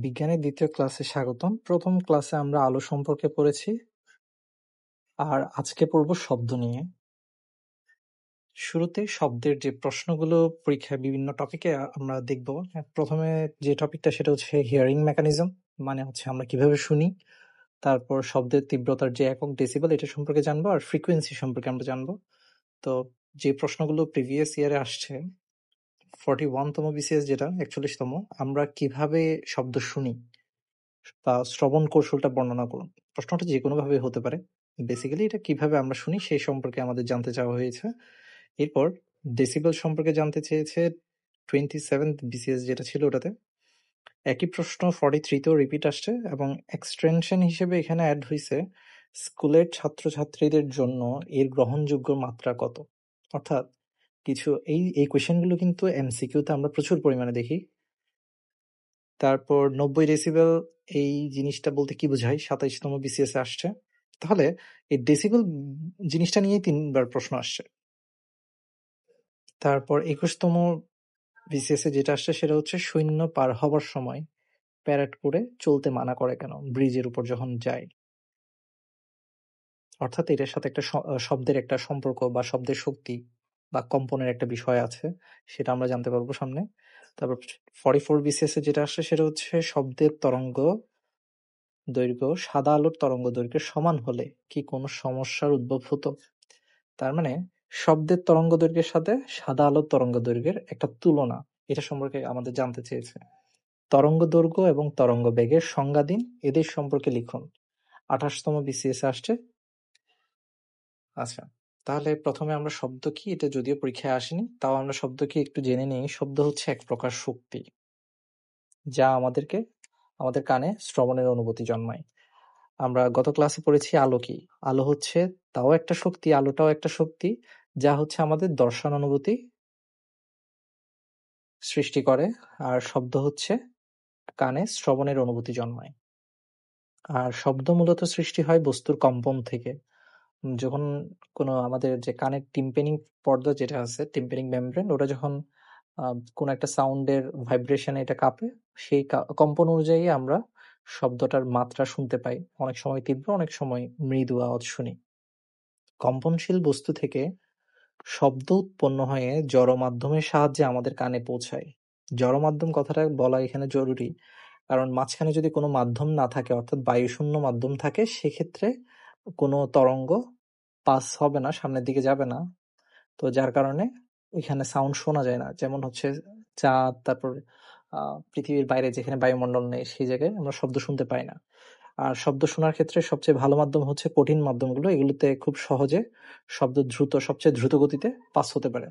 বিজ্ঞানের দ্বিতীয় ক্লাসে স্বাগতম। প্রথম ক্লাসে আমরা আলো সম্পর্কে পড়েছি, আর আজকে পড়ব শব্দ নিয়ে। শুরুতে শব্দের যে প্রশ্নগুলো পরীক্ষায় বিভিন্ন টপিকে আমরা দেখব। প্রথমে যে টপিকটা সেটা হচ্ছে হিয়ারিং মেকানিজম, মানে হচ্ছে আমরা কিভাবে শুনি। তারপর শব্দের তীব্রতার যে একক ডেসিবেল এটা সম্পর্কে জানবো, আর ফ্রিকোয়েন্সি সম্পর্কে আমরা জানবো। তো যে প্রশ্নগুলো প্রিভিয়াস ইয়ারে আসছে, 41তম বিসিএস যেটা 41তম, আমরা কিভাবে শব্দ শুনি বা শ্রবণ কৌশলটা বর্ণনা করুন। প্রশ্নটা যে কোনো ভাবে হতে পারে। বেসিক্যালি এটা কিভাবে আমরা শুনি সেই সম্পর্কে আমাদের জানতে চাওয়া হয়েছে। এরপর ডেসিবেল সম্পর্কে জানতে চেয়েছে 27th বিসিএস যেটা ছিল ওটাতে। একই প্রশ্ন 43তেও রিপিট আসছে, এবং এক্সটেনশন হিসেবে এখানে অ্যাড হয়েছে স্কুলের ছাত্রছাত্রীদের জন্য এর গ্রহণযোগ্য মাত্রা কত। অর্থাৎ কিছু এই কোয়েশ্চেনগুলো কিন্তু এমসিকিউতে আমরা প্রচুর পরিমাণে দেখি। তারপর 90 ডেসিবেল এই জিনিসটা বলতে কি বোঝায় 27তম বিসিএস আসছে। তাহলে এই ডেসিবেল জিনিসটা নিয়েই 3বার প্রশ্ন আসছে। তারপর 21তম বিসিএস এ যেটা আসছে সেটা হচ্ছে সৈন্য পার হবার সময় প্যারেড করে চলতে মানা করে কেন ব্রিজের উপর যখন যায়। অর্থাৎ এটার সাথে একটা শব্দের একটা সম্পর্ক বা শব্দের শক্তি বা কম্পনের একটা বিষয় আছে, সেটা আমরা জানতে পারবো সামনে। তারপর 44 বিসিএস এ যেটা আসছে সেটা হচ্ছে শব্দের তরঙ্গ দৈর্ঘ্য সাদা আলোর তরঙ্গ দৈর্ঘ্যের সমান হলে কি কোনো সমস্যার উদ্ভব হতো। তার মানে শব্দের তরঙ্গ দৈর্ঘ্যের সাথে সাদা আলোর তরঙ্গ দৈর্ঘ্যের একটা তুলনা, এটা সম্পর্কে আমাদের জানতে চেয়েছে। তরঙ্গ দৈর্ঘ্য এবং তরঙ্গ বেগের সংজ্ঞা দিন, এদের সম্পর্কে লিখুন। 28তম বিসিএস আসছে। আচ্ছা, তাহলে প্রথমে আমরা শব্দ কি, এটা যদিও পরীক্ষায় আসেনি, তাও আমরা শব্দ কি একটু জেনে নিই। শব্দ হচ্ছে এক প্রকার শক্তি যা আমাদের কানে শ্রবণের অনুভূতি জন্মায়। আমরা গত ক্লাসে পড়েছি আলো কি। আলো হচ্ছে তাও একটা শক্তি, আলোটাও একটা শক্তি, যা হচ্ছে আমাদের দর্শন অনুভূতি সৃষ্টি করে। আর শব্দ হচ্ছে কানে শ্রবণের অনুভূতি জন্মায়। আর শব্দ মূলত সৃষ্টি হয় বস্তুর কম্পন থেকে। যখন কোনো আমাদের যে কানের টিম্পেনিং পর্দা যেটা আছে, টিম্পেনিং মেমব্রেন, ওটা যখন কোনো একটা সাউন্ডের ভাইব্রেশনে এটা কাঁপে, সেই কম্পন অনুযায়ী আমরা শব্দটার মাত্রা শুনতে পাই। অনেক সময় তীব্র, অনেক সময় মৃদু আওয়াজ শুনি। কম্পনশীল বস্তু থেকে শব্দ উৎপন্ন হয়ে জড় মাধ্যমের সাহায্যে আমাদের কানে পৌঁছায়। জড় মাধ্যম কথাটা বলা এখানে জরুরি, কারণ মাঝখানে যদি কোনো মাধ্যম না থাকে, অর্থাৎ বায়ুশূন্য মাধ্যম থাকে, সেক্ষেত্রে কোনো তরঙ্গ পাস হবে না, সামনের দিকে যাবে না। তো যার কারণে ওইখানে সাউন্ড শোনা যায় না। যেমন হচ্ছে চাঁদ, তারপর পৃথিবীর বাইরে যেখানে বায়ুমণ্ডল নেই, সেই জায়গায় আমরা শব্দ শুনতে পাই না। আর শব্দ শোনার ক্ষেত্রে সবচেয়ে ভালো মাধ্যম হচ্ছে কঠিন মাধ্যমগুলো। এগুলোতে খুব সহজে শব্দ সবচেয়ে দ্রুত গতিতে পাস হতে পারে।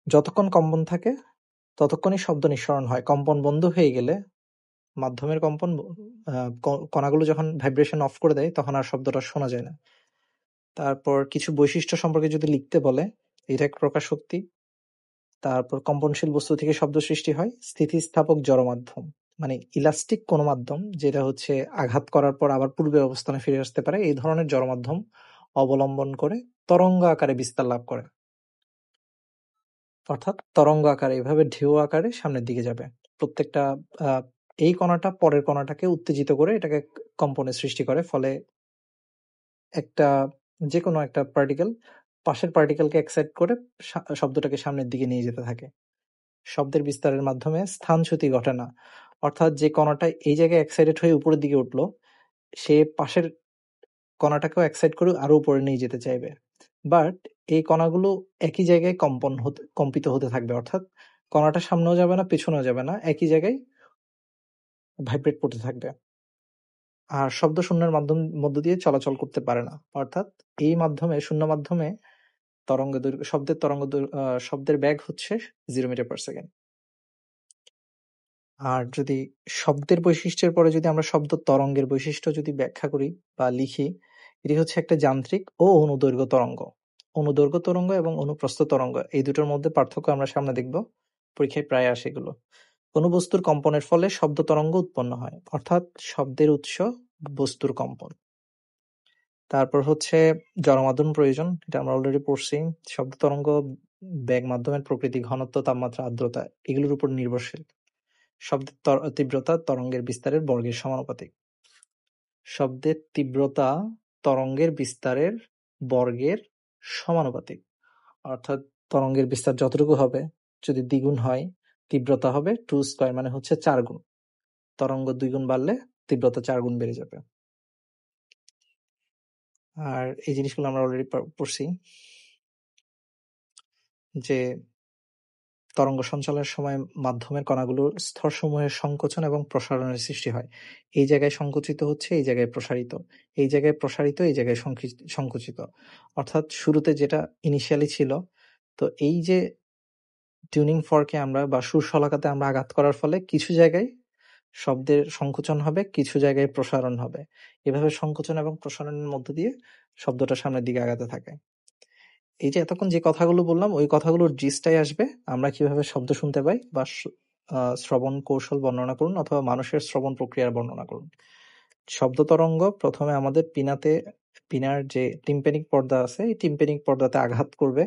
যতক্ষণ কম্পন থাকে ততক্ষণই শব্দ নিঃসরণ হয়। কম্পন বন্ধ হয়ে গেলে, মাধ্যমের কম্পন কণাগুলো যখন ভাইব্রেশন অফ করে দেয়, তখন আর শব্দটা শোনা যায় না। তারপর কিছু বৈশিষ্ট্য সম্পর্কে যদি লিখতে বলে, এটা এক প্রকার শক্তি। তারপর কম্পনশীল বস্তু থেকে শব্দ সৃষ্টি হয়। স্থিতিস্থাপক জড় মাধ্যম, মানে ইলাস্টিক কোনো মাধ্যম যেটা হচ্ছে আঘাত করার পর আবার পূর্বের অবস্থানে ফিরে আসতে পারে, এই ধরনের জড় মাধ্যম অবলম্বন করে তরঙ্গ আকারে বিস্তার লাভ করে। অর্থাৎ তরঙ্গ আকারে, এভাবে ঢেউ আকারে সামনের দিকে যাবে। প্রত্যেকটা এই কণাটা পরের কণাটাকে উত্তেজিত করে এটাকে কম্পনের সৃষ্টি করে। ফলে একটা যে কোনো একটা পার্টিকেল পাশের পার্টিকেলকে এক্সাইট করে শব্দটাকে সামনের দিকে নিয়ে যেতে থাকে। শব্দের বিস্তারের মাধ্যমে স্থানচ্যুতি ঘটে না। অর্থাৎ যে কণাটা এই জায়গায় এক্সাইটেড হয়ে উপরের দিকে উঠলো, সে পাশের কণাটাকেও এক্সাইট করে আরো উপরে নিয়ে যেতে চাইবে। বাট এই কণাগুলো একই জায়গায় কম্পিত হতে থাকবে। অর্থাৎ কণাটা সামনেও যাবে না, পেছনেও যাবে না, একই জায়গায় ভাইব্রেট করতে থাকবে। আর শব্দ শূন্যের মধ্য দিয়ে চলাচল করতে পারে না। অর্থাৎ এই মাধ্যমে, শূন্য মাধ্যমে তরঙ্গ দৈর্ঘ্য, শব্দের বেগ হচ্ছে 0 মিটার পার সেকেন্ড। আর যদি শব্দের বৈশিষ্ট্যের পরে যদি আমরা শব্দ তরঙ্গের বৈশিষ্ট্য যদি ব্যাখ্যা করি বা লিখি, এটি হচ্ছে একটা যান্ত্রিক ও অনুদৈর্ঘ্য তরঙ্গ। অনুদৈর্ঘ্য তরঙ্গ এবং অনুপ্রস্থ তরঙ্গ, এই দুটোর মধ্যে পার্থক্য আমরা সামনে দেখব, পরীক্ষায় প্রায় আসে এগুলো। কোনো বস্তুর কম্পনের ফলে শব্দ তরঙ্গ উৎপন্ন হয়, অর্থাৎ শব্দের উৎস বস্তুর কম্পন। তারপর হচ্ছে জড়মাধ্যম প্রয়োজন, এটা আমরা অলরেডি পড়ছি। শব্দ তরঙ্গ বেগ, মাধ্যমের প্রকৃতি, ঘনত্ব, তাপমাত্রা, আর্দ্রতা, এগুলোর উপর নির্ভরশীল। শব্দের তীব্রতা তরঙ্গের বিস্তারের বর্গের সমানুপাতিক। শব্দের তীব্রতা তরঙ্গের বিস্তারের বর্গের সমানুপাতিক। অর্থাৎ তরঙ্গের বিস্তার যতটুকু হবে যদি দ্বিগুণ হয় তীব্রতা হবে 2 স্কয়ার, মানে হচ্ছে 4 গুণ। তরঙ্গ 2 গুণ বাড়লে তীব্রতা 4 গুণ বেড়ে যাবে। আর এই জিনিসগুলো আমরা অলরেডি পড়ছি যে তরঙ্গ সঞ্চালনের সময় মাধ্যমের কণাগুলোর স্তরসমূহের সংকোচন এবং প্রসারণের সৃষ্টি হয়। এই জায়গায় সংকুচিত হচ্ছে, এই জায়গায় প্রসারিত, এই জায়গায় প্রসারিত, এই জায়গায় সংকুচিত। অর্থাৎ শুরুতে যেটা ইনিশিয়ালি ছিল, তো এই যে টিউনিং ফর্কে আমরা বা সুর শলাকাতে আমরা আঘাত করার ফলে কিছু জায়গায় শব্দের সংকোচন হবে, কিছু জায়গায় প্রসারণ হবে। এভাবে সংকোচন এবং প্রসারণের মধ্য দিয়ে শব্দটা সামনের দিকে আগাতে থাকে। এই যে এতক্ষণ যে কথাগুলো বললাম ওই কথাগুলোর জিস্টাই আসবে আমরা কিভাবে শব্দ শুনতে পাই বা শ্রবণ কৌশল বর্ণনা করুন অথবা মানুষের শ্রবণ প্রক্রিয়ার বর্ণনা করুন। শব্দ তরঙ্গ প্রথমে আমাদের পিনার যে টিম্প্যানিক পর্দা আছে এই টিম্প্যানিক পর্দাতে আঘাত করবে,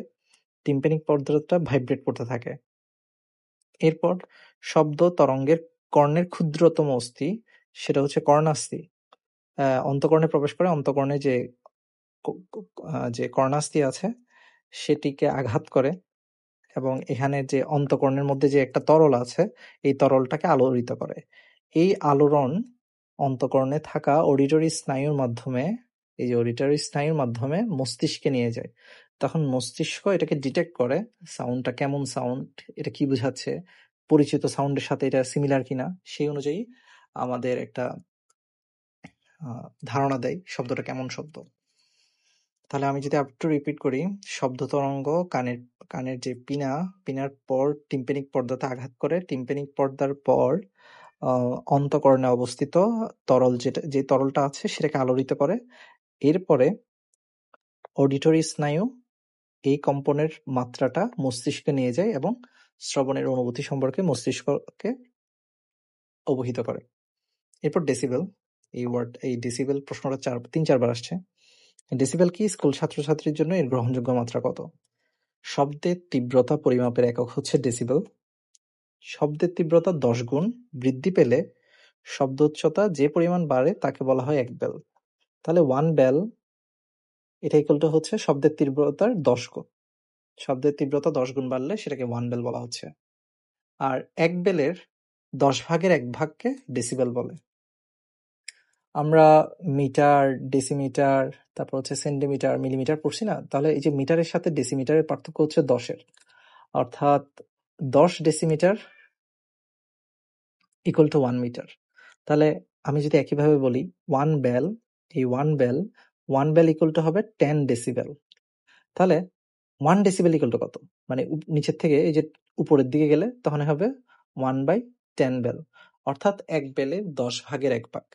টিম্প্যানিক পর্দাটা ভাইব্রেট করতে থাকে। এরপর শব্দ তরঙ্গের কর্ণের ক্ষুদ্রতম অস্থি, সেটা হচ্ছে কর্ণাস্থি, অন্তঃকর্ণে প্রবেশ করে। অন্তঃকর্ণে যে কর্ণাস্থি আছে সেটিকে আঘাত করে এবং এখানে যে অন্তঃকর্ণের মধ্যে যে একটা তরল আছে এই তরলটাকে আলোড়িত করে। এই আলোড়ন অন্তঃকর্ণে থাকা অডিটরি স্নায়ুর মাধ্যমে, এই যে অডিটরি স্নায়ুর মাধ্যমে মস্তিষ্কে নিয়ে যায়। তখন মস্তিষ্ক এটাকে ডিটেক্ট করে সাউন্ডটা কেমন সাউন্ড, এটা কি বোঝাচ্ছে, পরিচিত সাউন্ডের সাথে এটা সিমিলার কিনা, সেই অনুযায়ী আমাদের একটা ধারণা দেয় শব্দটা কেমন শব্দ। তাহলে আমি যদি একটু রিপিট করি, শব্দ তরঙ্গ কানের যে পিনার পর টিম্প্যানিক পর্দাতে আঘাত করে, টিম্প্যানিক পর্দার পর অন্তঃকর্ণে অবস্থিত তরল যে তরলটা আছে সেটাকে আলোড়িত করে। এরপরে অডিটরি স্নায়ু এই কম্পনের মাত্রাটা মস্তিষ্কে নিয়ে যায় এবং শ্রবণের অনুভূতি সম্পর্কে মস্তিষ্ককে অবহিত করে। এরপর ডেসিবেল, এই ডেসিবেল প্রশ্নটা 3-4 বার আসছে। ডেসিবেল কি? স্কুল ছাত্রছাত্রীর জন্য এর গ্রহণযোগ্য মাত্রা কত? শব্দের তীব্রতা পরিমাপের একক হচ্ছে ডেসিবেল। শব্দের তীব্রতা 10 গুণ বৃদ্ধি পেলে শব্দ উচ্চতা যে পরিমাণ বাড়ে তাকে বলা হয় 1 বেল। তাহলে 1 বেল এটা ইকুয়াল টু হচ্ছে শব্দের তীব্রতার 10 গুণ। শব্দের তীব্রতা 10 গুণ বাড়লে সেটাকে 1 বেল বলা হচ্ছে। আর 1 বেলের 10 ভাগের 1 ভাগকে ডেসিবেল বলে। আমরা মিটার, ডেসিমিটার, তারপর হচ্ছে সেন্টিমিটার, মিলিমিটার পড়ছি না? তাহলে এই যে মিটারের সাথে ডেসিমিটারের পার্থক্য হচ্ছে 10-এর। অর্থাৎ 10 ডেসিমিটার ইকুয়াল টু 1 মিটার। তাহলে আমি যদি একইভাবে বলি 1 বেল, এই 1 বেল ইকুয়াল টু হবে 10 ডেসিবেল। তাহলে 1 ডেসিবেল ইকুয়াল টু কত? মানে নিচের থেকে এই যে উপরের দিকে গেলে তখন হবে 1/10 বেল। অর্থাৎ 1 বেলের 10 ভাগের 1 ভাগ।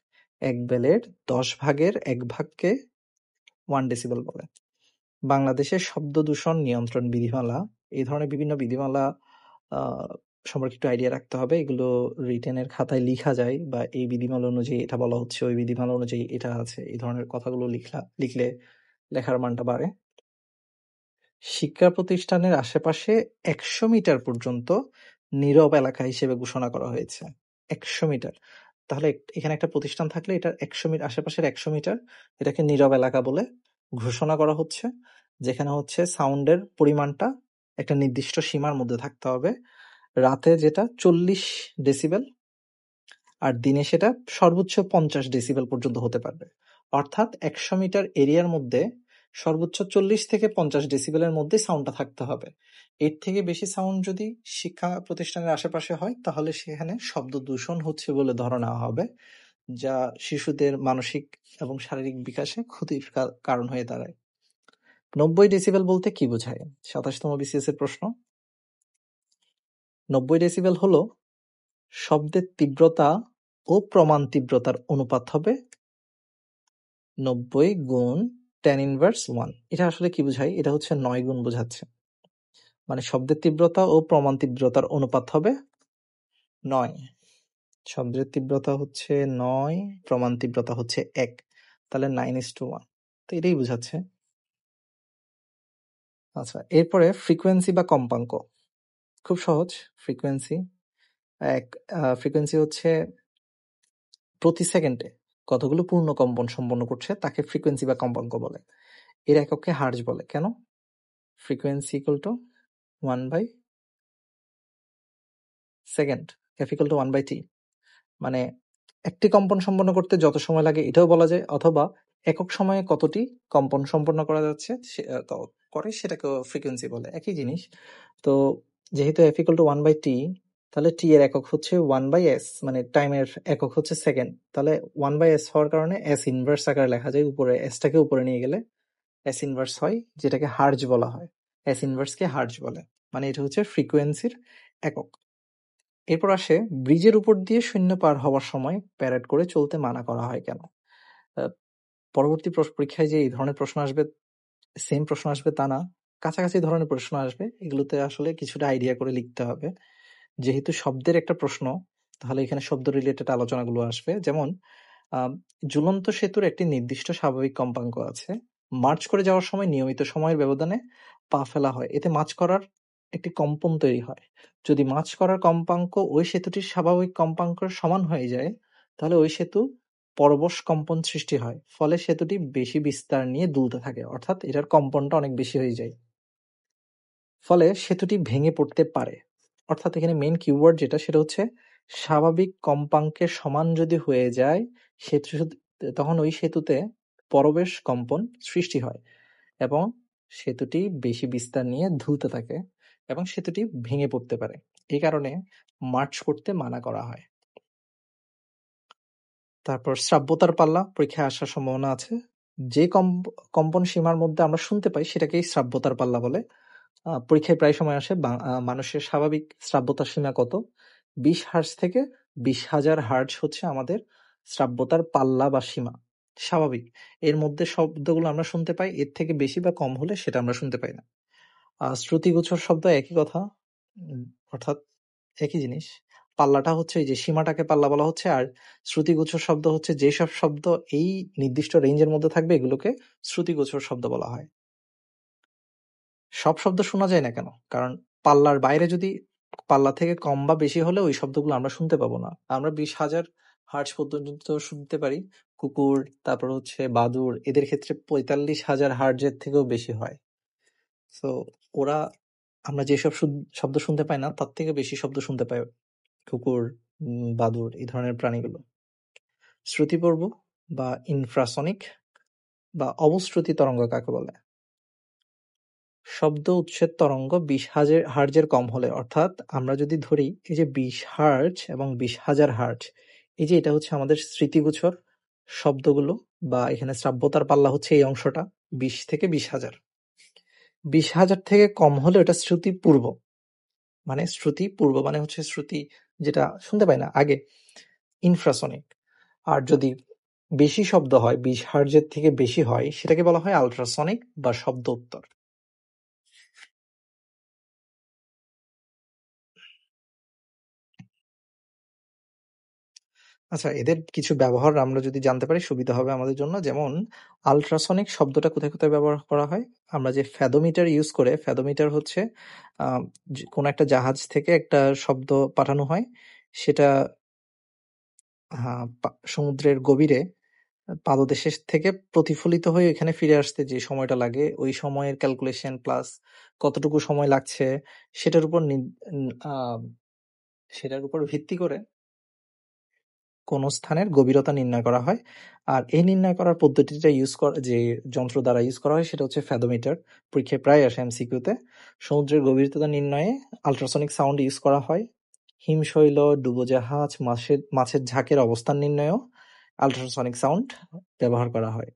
1 বেলের 10 ভাগের 1 ভাগকে 1 ডেসিবেল বলে। বাংলাদেশের শব্দ দূষণ নিয়ন্ত্রণ বিধিমালা, এই ধরনের বিভিন্ন বিধিমালা সম্পর্কে একটু আইডিয়া রাখতে হবে। এগুলো রিটেনের খাতায় লিখা যায় বা এই বিধিমালা অনুযায়ী এটা বলা হচ্ছে, ওই বিধিমালা অনুযায়ী এটা আছে, এই ধরনের কথাগুলো লিখলে লেখার মানটা বাড়ে। শিক্ষা প্রতিষ্ঠানের আশেপাশে 100 মিটার পর্যন্ত নীরব এলাকা হিসেবে ঘোষণা করা হয়েছে। 100 মিটার। তাহলে এখানে একটা প্রতিষ্ঠান থাকলে এটার 100 মিটার আশেপাশের 100 মিটার এটাকে নীরব এলাকা বলে ঘোষণা করা হচ্ছে, যেখানে হচ্ছে সাউন্ডের পরিমাণটা একটা নির্দিষ্ট সীমার মধ্যে থাকতে হবে। রাতে যেটা 40 ডেসিবেল আর দিনে সেটা সর্বোচ্চ 50 ডেসিবেল পর্যন্ত হতে পারবে। অর্থাৎ 100 মিটার এরিয়ার মধ্যে সর্বোচ্চ 40 থেকে 50 ডেসিবেলের মধ্যে সাউন্ডটা থাকতে হবে। এর থেকে বেশি সাউন্ড যদি শিক্ষা প্রতিষ্ঠানের আশেপাশে হয় তাহলে সেখানে শব্দ দূষণ হচ্ছে বলে ধরা নেওয়া হবে, যা শিশুদের মানসিক এবং শারীরিক বিকাশে ক্ষতির কারণ হয়ে দাঁড়ায়। 90 ডেসিবেল বলতে কি বোঝায়? 27তম বিসিএস এর প্রশ্ন। 90 ডেসিবেল হলো শব্দের তীব্রতা ও প্রমাণ তীব্রতার অনুপাত হবে 90 গুণ tan inverse 1। এটা আসলে কি বোঝায়? এটা হচ্ছে 9 গুণ বোঝাচ্ছে। মানে শব্দের তীব্রতা ও প্রমাণ তীব্রতার অনুপাত হবে 9। শব্দের তীব্রতা হচ্ছে 9, প্রমাণ তীব্রতা হচ্ছে 1, তাহলে 9:1। তো এটাই বোঝাচ্ছে। আচ্ছা, এরপরে ফ্রিকোয়েন্সি বা কম্পাঙ্ক। খুব সহজ। ফ্রিকোয়েন্সি ফ্রিকোয়েন্সি হচ্ছে প্রতি সেকেন্ডে কতগুলো পূর্ণ কম্পন সম্পন্ন করছে তাকে ফ্রিকোয়েন্সি বা কম্পাঙ্ক বলে। এর এককে হার্জ বলে। কেন? ফ্রিকোয়েন্সি ইকুয়াল টু 1/সেকেন্ড, এফ ইকুয়াল টু 1/t। মানে একটি কম্পন সম্পন্ন করতে যত সময় লাগে এটাও বলা যায়, অথবা একক সময়ে কতটি কম্পন সম্পন্ন করা যাচ্ছে করে সেটাকেও ফ্রিকোয়েন্সি বলে, একই জিনিস। তো যেহেতু এফ ইকুয়াল টু 1/t, তাহলে টি এর একক হচ্ছে 1/s, মানে টাইমের একক হচ্ছে সেকেন্ড। তাহলে 1/s হওয়ার কারণে এস ইনভার্স আকারে লেখা যায়, উপরে এসটাকে উপরে নিয়ে গেলে এস ইনভার্স হয়, যেটাকে হার্জ বলা হয়। এস ইনভার্সকে হার্জ বলে, মানে এটা হচ্ছে ফ্রিকোয়েন্সির একক। এরপর আসে ব্রিজের উপর দিয়ে সৈন্য পার হওয়ার সময় প্যারেড করে চলতে মানা করা হয় কেন। পরবর্তী পরীক্ষায় যে এই ধরনের প্রশ্ন আসবে, সেম প্রশ্ন আসবে তা না, কাছাকাছি ধরনের প্রশ্ন আসবে। এগুলোতে আসলে কিছুটা আইডিয়া করে লিখতে হবে। যেহেতু শব্দের একটা প্রশ্ন, তাহলে এখানে শব্দ রিলেটেড আলোচনাগুলো আসবে। যেমন ঝুলন্ত সেতুর একটি নির্দিষ্ট স্বাভাবিক কম্পাঙ্ক আছে। মার্চ করে যাওয়ার সময় নিয়মিত সময়ের ব্যবধানে পা ফেলা হয়, এতে মার্চ করার একটি কম্পন তৈরি হয়। যদি মার্চ করার কম্পাঙ্ক ওই সেতুটির স্বাভাবিক কম্পাঙ্কের সমান হয়ে যায়, তাহলে ওই সেতু পরবশ কম্পন সৃষ্টি হয়, ফলে সেতুটি বেশি বিস্তার নিয়ে দুলতে থাকে, অর্থাৎ এটার কম্পনটা অনেক বেশি হয়ে যায়, ফলে সেতুটি ভেঙে পড়তে পারে। অর্থাৎ এখানে মেইন কিওয়ার্ড যেটা, সেটা হচ্ছে স্বাভাবিক কম্পাঙ্কের সমান যদি হয়ে যায় সেতু, তখন ওই সেতুতে পরবেশ কম্পন সৃষ্টি হয় এবং সেতুটি বেশি বিস্তার নিয়ে দুলতে থাকে এবং সেতুটি ভেঙে পড়তে পারে। এই কারণে মার্চ করতে মানা করা হয়। তারপর শ্রাব্যতার পাল্লা পরীক্ষায় আসার সম্ভাবনা আছে। যে কম্পন সীমার মধ্যে আমরা শুনতে পাই সেটাকেই শ্রাব্যতার পাল্লা বলে। পরীক্ষায় প্রায় সময় আসে মানুষের স্বাভাবিক শ্রাব্যতার সীমা কত। 20 হার্জ থেকে 20,000 হার্জ হচ্ছে আমাদের শ্রাব্যতার পাল্লা বা সীমা, স্বাভাবিক। এর মধ্যে শব্দগুলো আমরা শুনতে পাই, এর থেকে বেশি বা কম হলে সেটা আমরা শুনতে পাই না। শ্রুতিগোচর শব্দ একই কথা, অর্থাৎ একই জিনিস। পাল্লাটা হচ্ছে এই যে সীমাটাকে পাল্লা বলা হচ্ছে, আর শ্রুতিগোচর শব্দ হচ্ছে যেসব শব্দ এই নির্দিষ্ট রেঞ্জের মধ্যে থাকবে এগুলোকে শ্রুতিগোচর শব্দ বলা হয়। সব শব্দ শোনা যায় না কেন? কারণ পাল্লার বাইরে যদি পাল্লা থেকে কম বা বেশি হলে ওই শব্দগুলো আমরা শুনতে পাবো না। আমরা 20,000 হার্জ পর্যন্ত শুনতে পারি। কুকুর, তারপর হচ্ছে বাদুড়, এদের ক্ষেত্রে 45,000 হার্জের থেকেও বেশি হয়। তো ওরা, আমরা যেসব শব্দ শুনতে পাই না তার থেকে বেশি শব্দ শুনতে পাই কুকুর, বাদুড়, এই ধরনের প্রাণীগুলো। শ্রুতিপর্ব বা ইনফ্রাসনিক বা অবশ্রুতি তরঙ্গ কাকে বলে? শব্দ উৎসের তরঙ্গ 20,000 হার্জের কম হলে, অর্থাৎ আমরা যদি ধরি এই যে 20 হার্জ এবং 20,000 হার্জ, এই যে এটা হচ্ছে আমাদের স্মৃতিগোচর শব্দগুলো, বা এখানে শ্রাব্যতার পাল্লা হচ্ছে এই অংশটা 20 থেকে 20,000। 20,000 থেকে কম হলে ওটা শ্রুতিপূর্ব, মানে শ্রুতিপূর্ব মানে হচ্ছে শ্রুতি যেটা শুনতে পাই না আগে, ইনফ্রাসনিক। আর যদি বেশি শব্দ হয়, 20 হার্জের থেকে বেশি হয়, সেটাকে বলা হয় আল্ট্রাসনিক বা শব্দ উত্তর। আচ্ছা, এদের কিছু ব্যবহার আমরা যদি জানতে পারি সুবিধা হবে আমাদের জন্য। যেমন আল্ট্রাসনিক শব্দটা কোথায় কোথায় ব্যবহার করা হয়? আমরা যে ফ্যাদোমিটার ইউজ করে, ফ্যাদোমিটার হচ্ছে কোন একটা জাহাজ থেকে একটা শব্দ পাঠানো হয়, সেটা সমুদ্রের গভীরে পাদদেশের থেকে প্রতিফলিত হয়ে এখানে ফিরে আসতে যে সময়টা লাগে, ওই সময়ের ক্যালকুলেশন প্লাস কতটুকু সময় লাগছে সেটার উপর সেটার উপর ভিত্তি করে কোন স্থানের গভীরতা নির্ণয় করা হয়। আর এই নির্ণয় করার পদ্ধতিটা যে যন্ত্র দ্বারা ইউজ করা হয় সেটা হচ্ছে ফ্যাদোমিটার। পরীক্ষায় প্রায় আসে এমসিকিউতে। সমুদ্রের গভীরতা নির্ণয়ে আল্ট্রাসনিক সাউন্ড ইউজ করা হয়। হিমশৈল, ডুবোজাহাজ, মাছের ঝাঁকের অবস্থান নির্ণয়েও আল্ট্রাসনিক সাউন্ড ব্যবহার করা হয়।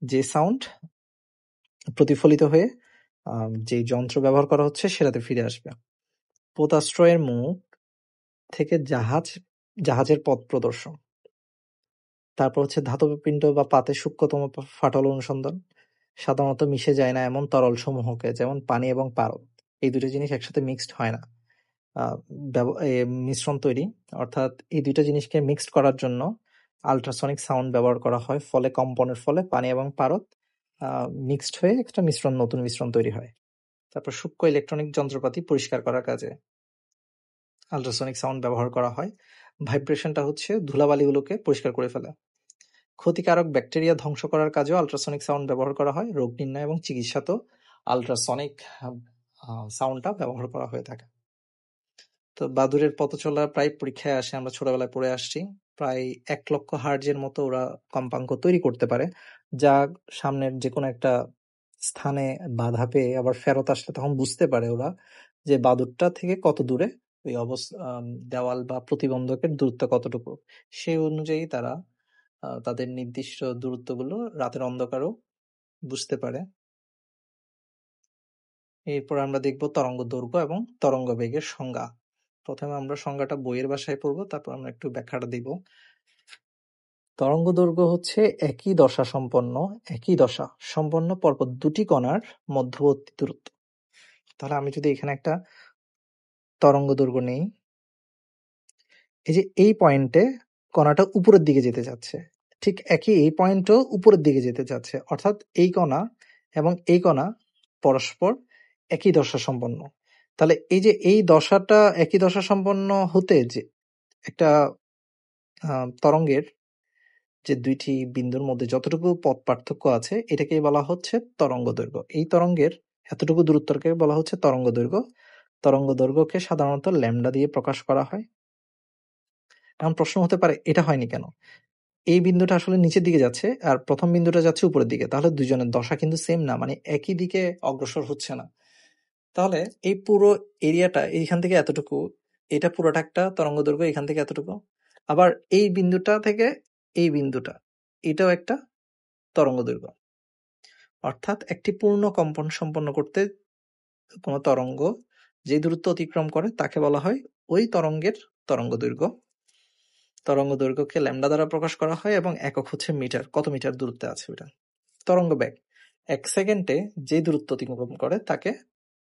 যে সাউন্ড প্রতিফলিত হয়ে যে যন্ত্র ব্যবহার করা হচ্ছে সেটাতে ফিরে আসবে। পোতাশ্রয়ের মুখ থেকে জাহাজের পথ প্রদর্শন। তারপর হচ্ছে ধাতব পিণ্ড বা পাতে সূক্ষ্মতম ফাটল অনুসন্ধান। সাধারণত মিশে যায় না এমন তরল সমূহকে, যেমন পানি এবং পারদ, এই দুটো জিনিস একসাথে মিক্সড হয় না, মিশ্রণ তৈরি, অর্থাৎ এই দুইটা জিনিসকে মিক্সড করার জন্য আল্ট্রাসনিক সাউন্ড ব্যবহার করা হয়, ফলে কম্পনের ফলে পানি এবং পারদ মিক্সড হয়ে একটা নতুন মিশ্রণ তৈরি হয়। তারপর সূক্ষ্ম ইলেকট্রনিক যন্ত্রপাতি পরিষ্কার করার কাজে। আল্ট্রাসনিক সাউন্ড ব্যবহার করা হয়। ভাইব্রেশনটা হচ্ছে ধুলাবালিগুলোকে পরিষ্কার করে ফেলে। ক্ষতিকারক ব্যাকটেরিয়া ধ্বংস করার কাজেও আল্ট্রাসনিক সাউন্ড ব্যবহার করা হয়। রোগ নির্ণয় এবং চিকিৎসাতেও আল্ট্রাসনিক সাউন্ডটা ব্যবহার করা হয়ে থাকে। তো বাদুড়ের পথচলা প্রায় পরীক্ষায় আসে, আমরা ছোটবেলায় পড়ে আসছি। প্রায় 1,00,000 হার্টজের মতো ওরা কম্পাঙ্ক তৈরি করতে পারে, যা সামনের যে কোনো একটা স্থানে বাধা পেয়ে আবার ফেরত আসলে তখন বুঝতে পারে ওরা যে বাদুড়টা থেকে কত দূরে ওই দেওয়াল বা প্রতিবন্ধকের দূরত্ব কতটুকু। সেই অনুযায়ী তারা তাদের নির্দিষ্ট দূরত্বগুলো রাতের অন্ধকারও বুঝতে পারে। এরপর আমরা দেখব তরঙ্গ দৈর্ঘ্য এবং তরঙ্গ বেগের সংজ্ঞা। প্রথমে আমরা সংজ্ঞাটা বইয়ের ভাষায় পড়বো, তারপর আমরা একটু ব্যাখ্যাটা দিব। তরঙ্গ দৈর্ঘ্য হচ্ছে একই দশা সম্পন্ন পরপর দুটি কণার মধ্যবর্তী দূরত্ব। তাহলে আমি যদি এখানে একটা তরঙ্গ দৈর্ঘ্য নেই, এই যে এই পয়েন্টে কণাটা উপরের দিকে যেতে যাচ্ছে, ঠিক একই এই পয়েন্টও উপরের দিকে যেতে যাচ্ছে, অর্থাৎ এই কণা এবং এই কণা পরস্পর একই দশা সম্পন্ন। তাহলে এই যে এই দশাটা একই দশা সম্পন্ন হতে যে একটা তরঙ্গের যে দুইটি বিন্দুর মধ্যে যতটুকু পথ পার্থক্য আছে এটাকেই বলা হচ্ছে তরঙ্গ দৈর্ঘ্য। এই তরঙ্গের এতটুকু দূরত্বকে বলা হচ্ছে তরঙ্গ দৈর্ঘ্য। তরঙ্গ দৈর্ঘ্যকে সাধারণত ল্যামডা দিয়ে প্রকাশ করা হয়। এখন প্রশ্ন হতে পারে এটা হয়নি কেন? এই বিন্দুটা আসলে নিচের দিকে যাচ্ছে আর প্রথম বিন্দুটা যাচ্ছে উপরের দিকে, তাহলে দুজনের দশা কিন্তু সেম না, মানে একই দিকে অগ্রসর হচ্ছে না। তাহলে এই পুরো এরিয়াটা এইখান থেকে এতটুকু, এটা পুরোটা একটা তরঙ্গ দৈর্ঘ্য, এখান থেকে এতটুকু। আবার এই বিন্দুটা থেকে এই বিন্দুটা, এটাও একটা তরঙ্গ দৈর্ঘ্য। অর্থাৎ একটি পূর্ণ কম্পন সম্পন্ন করতে কোনো তরঙ্গ যে দূরত্ব অতিক্রম করে তাকে বলা হয় ওই তরঙ্গের তরঙ্গ দৈর্ঘ্য। তরঙ্গ দৈর্ঘ্যকে ল্যামডা দ্বারা প্রকাশ করা হয় এবং একক হচ্ছে মিটার, কত মিটার দূরত্বে আছে ওটা। তরঙ্গ বেগ, 1 সেকেন্ডে যে দূরত্ব অতিক্রম করে তাকে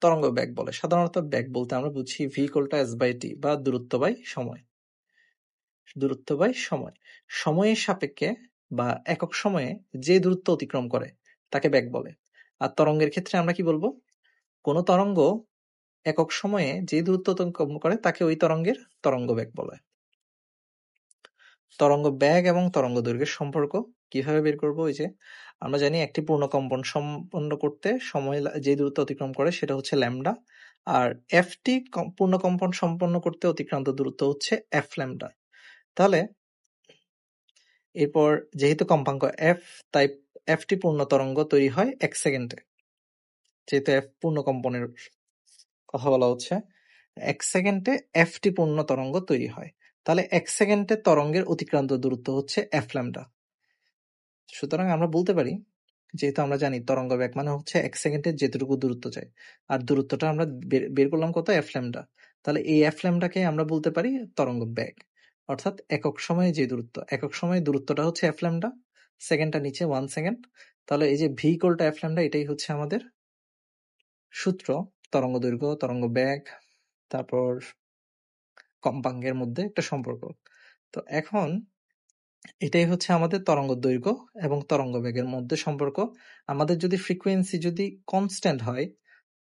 তরঙ্গ বেগ বলে। সাধারণত বেগ বলতে আমরা বুঝি v=s/t বা দূরত্ব বাই সময়। দূরত্ব বাই সময়, সময়ের সাপেক্ষে বা একক সময়ে যে দূরত্ব অতিক্রম করে তাকে বেগ বলে। আর তরঙ্গের ক্ষেত্রে আমরা কি বলবো? কোনো তরঙ্গ একক সময়ে যে দূরত্ব অতিক্রম করে তাকে ওই তরঙ্গের তরঙ্গ বেগ বলে। তরঙ্গ বেগ এবং তরঙ্গ দৈর্ঘ্যের সম্পর্ক কিভাবে বের করব? ওই যে আমরা জানি একটি পূর্ণ কম্পন সম্পন্ন করতে সময় যে দূরত্ব অতিক্রম করে সেটা হচ্ছে ল্যামডা, আর এফটি পূর্ণ কম্পন সম্পন্ন করতে অতিক্রান্ত দূরত্ব হচ্ছে এফ ল্যামডা। তাহলে এরপর যেহেতু কম্পাঙ্ক এফ, তাই এফটি পূর্ণ তরঙ্গ তৈরি হয় 1 সেকেন্ডে। যেহেতু এফ পূর্ণ কম্পনের কথা বলা হচ্ছে, 1 সেকেন্ডে এফটি পূর্ণ তরঙ্গ তৈরি হয়। তাহলে 1 সেকেন্ডে তরঙ্গের অতিক্রান্ত দূরত্ব হচ্ছে এফ ল্যামডা। সুতরাং আমরা বলতে পারি, যেহেতু আমরা জানি তরঙ্গ বেগ মানে হচ্ছে 1 সেকেন্ডে যেতটুকু দূরত্ব যায়, আর দূরত্বটা আমরা বের করলাম কত? F lambda. তাহলে এই এফ ল্যামডাকে আমরা বলতে পারি তরঙ্গ বেগ। অর্থাৎ একক সময়ে যে দূরত্ব, একক সময়ে দূরত্বটা হচ্ছে এফ ল্যামডা, সেকেন্ডটা নিচে 1 সেকেন্ড। তাহলে এই যে v=f ল্যামডা, এটাই হচ্ছে আমাদের সূত্র তরঙ্গ দৈর্ঘ্য, তরঙ্গ বেগ, তারপর কম্পাঙ্কের মধ্যে একটা সম্পর্ক। তো এখন এটাই হচ্ছে আমাদের তরঙ্গ দৈর্ঘ্য এবং তরঙ্গ বেগের মধ্যে সম্পর্ক। আমাদের যদি ফ্রিকোয়েন্সি যদি কনস্ট্যান্ট হয়,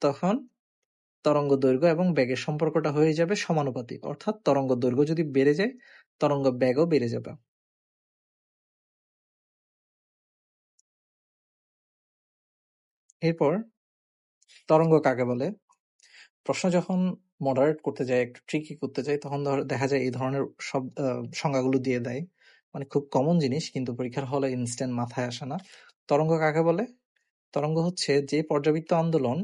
তখন তরঙ্গ দৈর্ঘ্য এবং বেগের সম্পর্কটা হয়ে যাবে সমানুপাতিক। অর্থাৎ তরঙ্গ দৈর্ঘ্য যদি বেড়ে যায়, তরঙ্গ বেগও বেড়ে যাবে। এরপর তরঙ্গ কাকে বলে? প্রশ্ন যখন মডারেট করতে যায়, একটু ট্রিকি করতে যায়, তখন দেখা যায় এই ধরনের সব সংজ্ঞাগুলো দিয়ে দেয়। মানে খুব কমন জিনিস, কিন্তু পরীক্ষার হলে ইনস্ট্যান্ট মাথায় আসে না। তরঙ্গ কাকে বলে? তরঙ্গ হচ্ছে যে পর্যাবৃত্ত আন্দোলন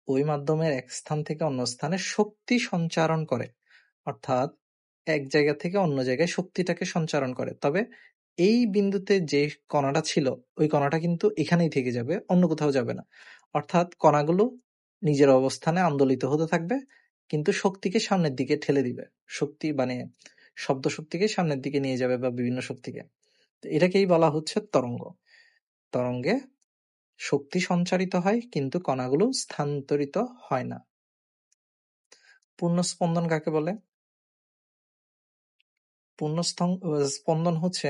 ওই মাধ্যমের এক স্থান থেকে অন্য স্থানে শক্তি সঞ্চারণ করে। অর্থাৎ এক জায়গা থেকে অন্য জায়গায় শক্তিটাকে সঞ্চারণ করে। তবে এই বিন্দুতে যে কণাটা ছিল ওই কণাটা কিন্তু এখানেই থেকে যাবে, অন্য কোথাও যাবে না। অর্থাৎ কণাগুলো নিজের অবস্থানে আন্দোলিত হতে থাকবে, কিন্তু শক্তিকে সামনের দিকে ঠেলে দিবে। শক্তি মানে শব্দ শক্তিকে সামনের দিকে নিয়ে যাবে বা বিভিন্ন শক্তিকে। এটাকেই বলা হচ্ছে তরঙ্গ। তরঙ্গে শক্তি সঞ্চারিত হয় কিন্তু কণাগুলো স্থানান্তরিত হয় না। পূর্ণ স্পন্দন কাকে বলে? পূর্ণ স্পন্দন হচ্ছে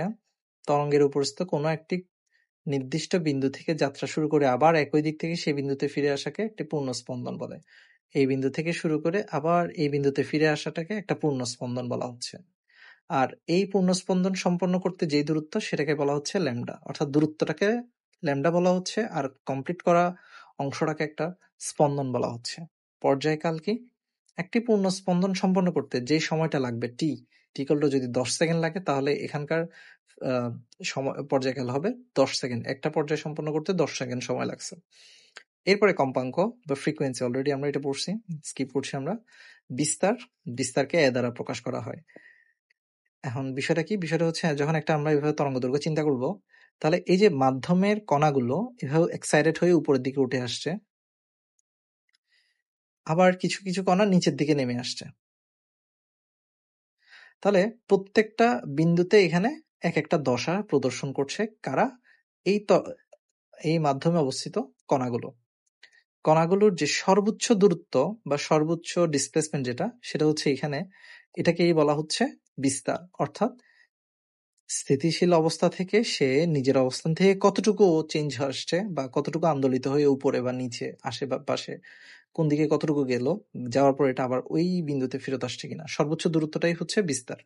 তরঙ্গের উপরস্থ কোনো একটি নির্দিষ্ট বিন্দু থেকে যাত্রা শুরু করে আবার একই দিক থেকে সেই বিন্দুতে ফিরে আসাকে একটি পূর্ণ স্পন্দন বলে। এই বিন্দু থেকে শুরু করে আবার এই বিন্দুতে ফিরে আসাটাকে একটা পূর্ণ স্পন্দন বলা হচ্ছে। আর এই পূর্ণ স্পন্দন সম্পন্ন করতে যেই দূরত্ব সেটাকে বলা হচ্ছে ল্যামডা, অর্থাৎ দূরত্বটাকে ল্যামডা বলা হচ্ছে আর কমপ্লিট করা অংশটাকে একটা স্পন্দন বলা হচ্ছে। পর্যায়কাল কি? একটি পূর্ণ স্পন্দন সম্পন্ন করতে যে সময়টা লাগবে টি টিকল যদি 10 সেকেন্ড লাগে তাহলে এখানকার সময় পর্যায়কাল হবে 10 সেকেন্ড। একটা পর্যায় সম্পন্ন করতে 10 সেকেন্ড সময় লাগছে। এরপরে কম্পাঙ্ক বা ফ্রিকোয়েন্সি, অলরেডি আমরা এটা পড়ছি, স্কিপ করছি আমরা। বিস্তার, বিস্তারকে এ দ্বারা প্রকাশ করা হয়। এখন বিষয়টা কি? বিষয়টা হচ্ছে যখন একটা আমরা এভাবে তরঙ্গ দৈর্ঘ্য চিন্তা করব, তাহলে এই যে মাধ্যমের কণাগুলো এভাবে এক্সাইটেড হয়ে উপরের দিকে উঠে আসছে, আবার কিছু কিছু কণা নিচের দিকে নেমে আসছে। তাহলে প্রত্যেকটা বিন্দুতে এখানে এক একটা দশা প্রদর্শন করছে কারা? এই এই মাধ্যমে অবস্থিত কণাগুলো। কণাগুলোর যে সর্বোচ্চ দূরত্ব বা সর্বোচ্চ ডিসপ্লেসমেন্ট যেটা, সেটা হচ্ছে এখানে, এটাকেই বলা হচ্ছে বিস্তার। অর্থাৎ স্থিতিশীল অবস্থা থেকে সে নিজের অবস্থান থেকে কতটুকু চেঞ্জ আসছে বা কতটুকু আন্দোলিত হয়ে উপরে বা নিচে আসে বা পাশে কোন দিকে কতটুকু গেল, যাওয়ার পর এটা আবার ওই বিন্দুতে ফেরত আসছে কিনা, সর্বোচ্চ দূরত্বটাই হচ্ছে বিস্তার।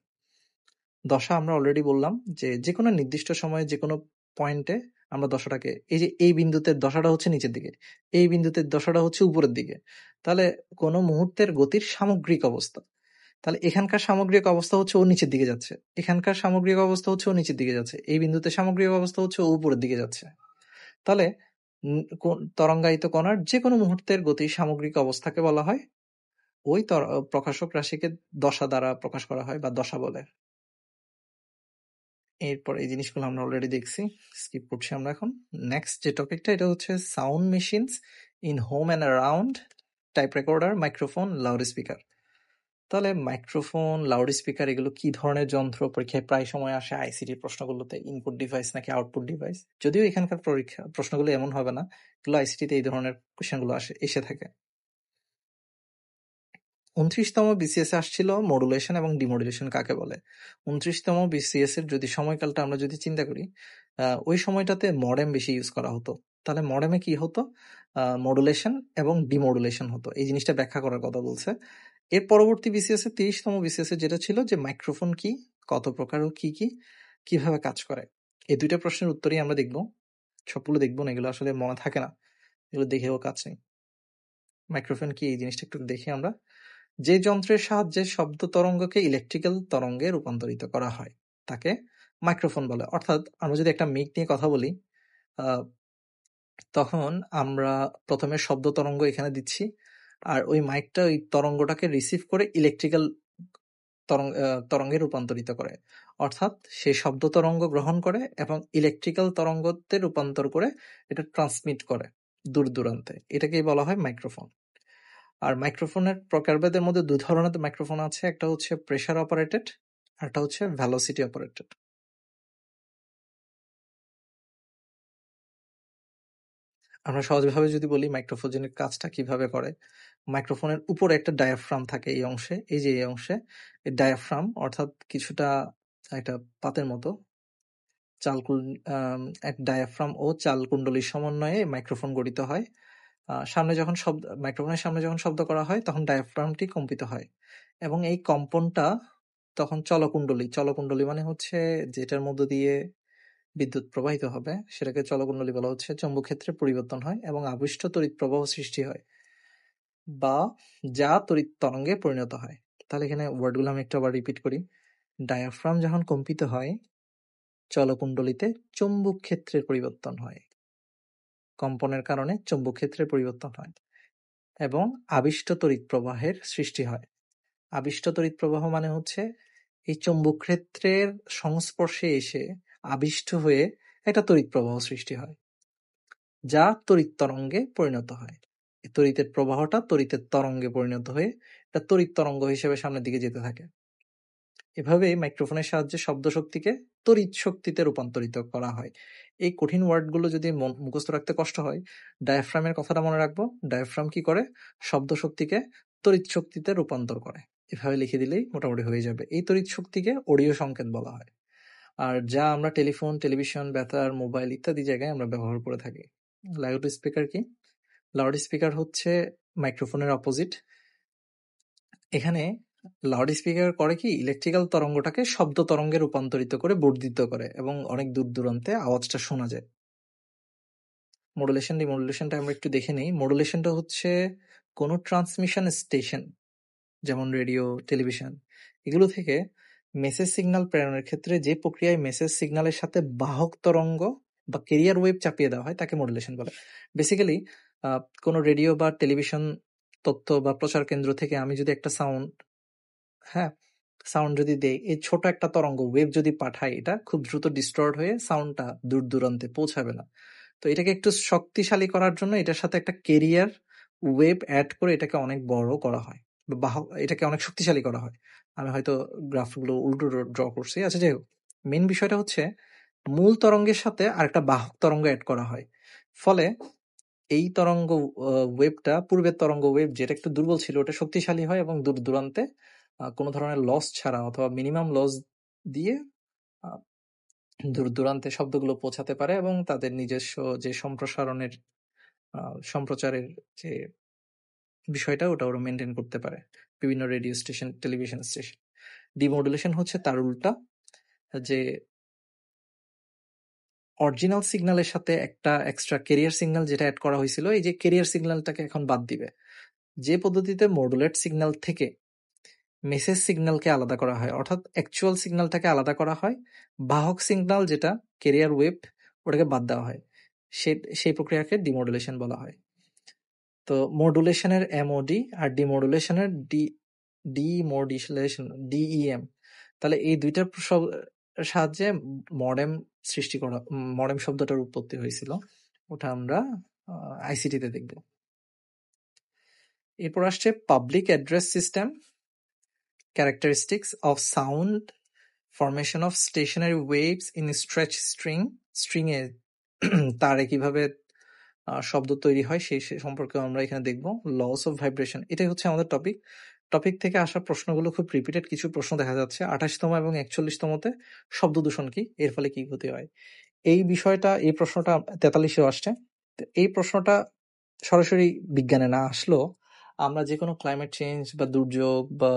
দশা আমরা অলরেডি বললাম যে যেকোনো নির্দিষ্ট সময়ে যেকোনো পয়েন্টে আমরা দশাটাকে, এই যে এই বিন্দুতে দশাটা হচ্ছে নিচের দিকে, এই বিন্দুতে দশাটা হচ্ছে উপরের দিকে, তাহলে কোনো মুহূর্তের গতির সামগ্রিক অবস্থা। তাহলে এখানকার সামগ্রিক অবস্থা হচ্ছে ও নিচের দিকে যাচ্ছে, এখানকার সামগ্রিক অবস্থা হচ্ছে ও নিচের দিকে যাচ্ছে, এই বিন্দুতে সামগ্রিক অবস্থা হচ্ছে ও উপরের দিকে যাচ্ছে। তাহলে তরঙ্গায়িত কণার যে কোনো মুহূর্তের গতির সামগ্রিক অবস্থাকে বলা হয়, ওই প্রকাশক রাশিকে দশা দ্বারা প্রকাশ করা হয় বা দশা বলে। এরপর এই জিনিসগুলো আমরা অলরেডি দেখছি, স্কিপ করছি আমরা এখন। নেক্সট যে টপিকটা, এটা হচ্ছে sound machines in home and around, type recorder, microphone, loud speaker. তাহলে মাইক্রোফোন, লাউড স্পিকার এগুলো কি ধরনের যন্ত্র? পরীক্ষায় প্রায় সময় আসে আইসিটি প্রশ্নগুলোতে, ইনপুট ডিভাইস নাকি আউটপুট ডিভাইস। যদিও এখানকার প্রশ্নগুলো এমন হবে না, এগুলো আইসিটিতে এই ধরনের কোশ্চেনগুলো এসে থাকে। 29তম বিসিএস আসছিল মডুলেশন এবং ডিমডুলেশন কাকে বলে। 29তম বিসিএস এর যদি সময়কালটা আমরা যদি চিন্তা করি, ওই সময়টাতে মডেম বেশি ইউজ করা হতো। তাহলে মডেমে কি হতো? মডুলেশন এবং ডিমডুলেশন হতো। এই জিনিসটা ব্যাখ্যা করার কথা বলছে। এর পরবর্তী বিসিএস এর 30তম বিসিএস এর যেটা ছিল যে মাইক্রোফোন কি, কত প্রকার ও কি কি, কিভাবে কাজ করে, এই দুইটা প্রশ্নের উত্তরই আমরা দেখবো। সবগুলো দেখবো না, এগুলো আসলে মনে থাকে না, এগুলো দেখেও কাজ নেই। মাইক্রোফোন কি এই জিনিসটা একটু দেখি আমরা। যে যন্ত্রের সাহায্যে শব্দ তরঙ্গকে ইলেকট্রিক্যাল তরঙ্গে রূপান্তরিত করা হয় তাকে মাইক্রোফোন বলে। অর্থাৎ আমরা যদি একটা মিক নিয়ে কথা বলি, তখন আমরা প্রথমে শব্দ তরঙ্গ এখানে দিচ্ছি, আর ওই মাইকটা ওই তরঙ্গটাকে রিসিভ করে ইলেকট্রিক্যাল তরঙ্গে রূপান্তরিত করে। অর্থাৎ সে শব্দ তরঙ্গ গ্রহণ করে এবং ইলেকট্রিক্যাল তরঙ্গতে রূপান্তর করে এটা ট্রান্সমিট করে দূর দূরান্তে। এটাকেই বলা হয় মাইক্রোফোন। আর মাইক্রোফোনের প্রকারভেদের মধ্যে দুই ধরনের মাইক্রোফোন আছে, একটা হচ্ছে প্রেসার অপারেটেড, আর একটা হচ্ছে ভেলোসিটি অপারেটেড। আমরা সহজভাবে যদি বলি মাইক্রোফোনের কাজটা কিভাবে করে, মাইক্রোফোনের উপরে একটা ডায়াফ্রাম থাকে এই অংশে, এই যে এই অংশে এই ডায়াফ্রাম, অর্থাৎ কিছুটা একটা পাতের মতো এক ডায়াফ্রাম ও চালকুণ্ডলীর সমন্বয়ে মাইক্রোফোন গঠিত হয়। সামনে যখন শব্দ, মাইক্রোফোনের সামনে যখন শব্দ করা হয় তখন ডায়াফ্রামটি কম্পিত হয় এবং এই কম্পনটা তখন চলকুণ্ডলী, চলকুণ্ডলী মানে হচ্ছে যেটার মধ্য দিয়ে বিদ্যুৎ প্রবাহিত হবে সেটাকে চলকুণ্ডলী বলা হচ্ছে। চৌম্বক ক্ষেত্রে পরিবর্তন হয় এবং আবিষ্ট তড়িৎ প্রবাহ সৃষ্টি হয় বা যা তড়িৎ তরঙ্গে পরিণত হয়। তাহলে এখানে ওয়ার্ডগুলো আমি একটু আবার রিপিট করি। ডায়াফ্রাম যখন কম্পিত হয়, চলকুণ্ডলীতে চৌম্বক ক্ষেত্রের পরিবর্তন হয়, কম্পনের কারণে চৌম্বক ক্ষেত্রের পরিবর্তন হয় এবং আবিষ্ট তড়িৎ প্রবাহের সৃষ্টি হয়। আবিষ্ট তড়িৎ প্রবাহ মানে হচ্ছে এই চৌম্বক ক্ষেত্রের সংস্পর্শে এসে আবিষ্ট হয়ে একটা তড়িৎ প্রবাহ সৃষ্টি হয়, যা তড়িৎ তরঙ্গে পরিণত হয়। এই তড়িতের প্রবাহটা তড়িতের তরঙ্গে পরিণত হয়ে একটা তড়িৎ তরঙ্গ হিসেবে সামনের দিকে যেতে থাকে। এভাবেই মাইক্রোফোনের সাহায্যে শব্দ শক্তিকে তড়িৎ শক্তিতে রূপান্তরিত করা হয়। এই কঠিন ওয়ার্ডগুলো যদি মুখস্থ রাখতে কষ্ট হয়, ডায়াফ্রামের কথাটা মনে রাখবো। ডায়াফ্রাম কি করে? শব্দ শক্তিকে তড়িৎ শক্তিতে রূপান্তর করে। এভাবে লিখে দিলেই মোটামুটি হয়ে যাবে। এই তড়িৎ শক্তিকে অডিও সংকেত বলা হয়, আর যা আমরা টেলিফোন, টেলিভিশন, বেতার, মোবাইল ইত্যাদি জায়গায় আমরা ব্যবহার করে থাকি। লাউড স্পিকার কি? লাউড স্পিকার হচ্ছে মাইক্রোফোনের অপোজিট। এখানে লাউড স্পিকার করে কি, ইলেকট্রিক্যাল তরঙ্গটাকে শব্দ তরঙ্গে রূপান্তরিত করে বর্ধিত করে এবং অনেক দূর দূরান্তে আওয়াজটা শোনা যায়। মডুলেশন ডিমডুলেশনটা আমরা একটু দেখে নিই। মডুলেশনটা হচ্ছে কোনো ট্রান্সমিশন স্টেশন যেমন রেডিও, টেলিভিশন, এগুলো থেকে মেসেজ সিগন্যাল প্রেরণের ক্ষেত্রে যে প্রক্রিয়ায় মেসেজ সিগন্যালের সাথে বাহক তরঙ্গ বা ক্যারিয়ার ওয়েভ চাপিয়ে দেওয়া হয় তাকে মডুলেশন বলে। বেসিক্যালি কোনো রেডিও বা টেলিভিশন তথ্য বা প্রচার কেন্দ্র থেকে আমি যদি একটা সাউন্ড যদি দেই, এই ছোট একটা তরঙ্গ ওয়েভ যদি পাঠাই, এটা খুব দ্রুত ডিস্টর্ট হয়ে সাউন্ডটা দূর দূরান্তে পৌঁছাবে না। তো এটাকে একটু শক্তিশালী করার জন্য এটার সাথে একটা ক্যারিয়ার ওয়েভ অ্যাড করে এটাকে অনেক বড় করা হয়, বা এটাকে অনেক শক্তিশালী করা হয়। আমি হয়তো গ্রাফগুলো উল্টো ড্র করছি। আচ্ছা, যাই হোক, মেন বিষয়টা হচ্ছে মূল তরঙ্গের সাথে আরেকটা বাহক তরঙ্গ অ্যাড করা হয়। ফলে এই তরঙ্গ ওয়েভটা, পূর্বের তরঙ্গ ওয়েভ যেটা একটু দুর্বল ছিল, ওটা শক্তিশালী হয় এবং দূর দূরান্তে কোনো ধরনের লস ছাড়া অথবা মিনিমাম লস দিয়ে আহ, দূর দূরান্তে শব্দগুলো পৌঁছাতে পারে এবং তাদের নিজস্ব যে সম্প্রচারের যে বিষয়টা ওটা ওরা মেনটেন করতে পারে বিভিন্ন radio station, television station. Demodulation হচ্ছে তার উল্টা, যে অরিজিনাল সিগন্যালের সাথে একটা এক্সট্রা ক্যারিয়ার সিগন্যাল যেটা অ্যাড করা হয়েছিল, এই যে ক্যারিয়ার সিগন্যালটাকে এখন বাদ দিবে। যে পদ্ধতিতে মডুলেট সিগন্যাল থেকে মেসেজ সিগন্যালকে আলাদা করা হয়, অর্থাৎ অ্যাকচুয়াল সিগন্যালটাকে আলাদা করা হয়, বাহক সিগন্যাল যেটা ক্যারিয়ার ওয়েভ, ওটাকে বাদ দেওয়া হয়, সেই প্রক্রিয়াকে ডিমডুলেশন বলা হয়। তো মডুলেশনের এমওডি আর ডিমডুলেশনের ডিমোডুলেশন ডিইএম, তাহলে এই দুইটার সাহায্যে মডেম সৃষ্টি করা, মডেম শব্দটার উৎপত্তি হয়েছিল, ওটা আমরা আইসিটিতে দেখব। এরপর আসছে public address system, characteristics of sound, formation of stationary waves in stretch string এ তারে কিভাবে শব্দ তৈরি হয় সেই সম্পর্কে আমরা এখানে দেখব। লস অফ ভাইব্রেশন, এটাই হচ্ছে আমাদের টপিক থেকে আসা প্রশ্নগুলো খুব রিপিটেড কিছু প্রশ্ন দেখা যাচ্ছে। 28তম এবং 41তমতে শব্দ দূষণ কি, এর ফলে কি ক্ষতি হয়, এই বিষয়টা, এই প্রশ্নটা 43-এও আসছে। এই প্রশ্নটা সরাসরি বিজ্ঞানে না আসলেও আমরা যে কোনো ক্লাইমেট চেঞ্জ বা দুর্যোগ বা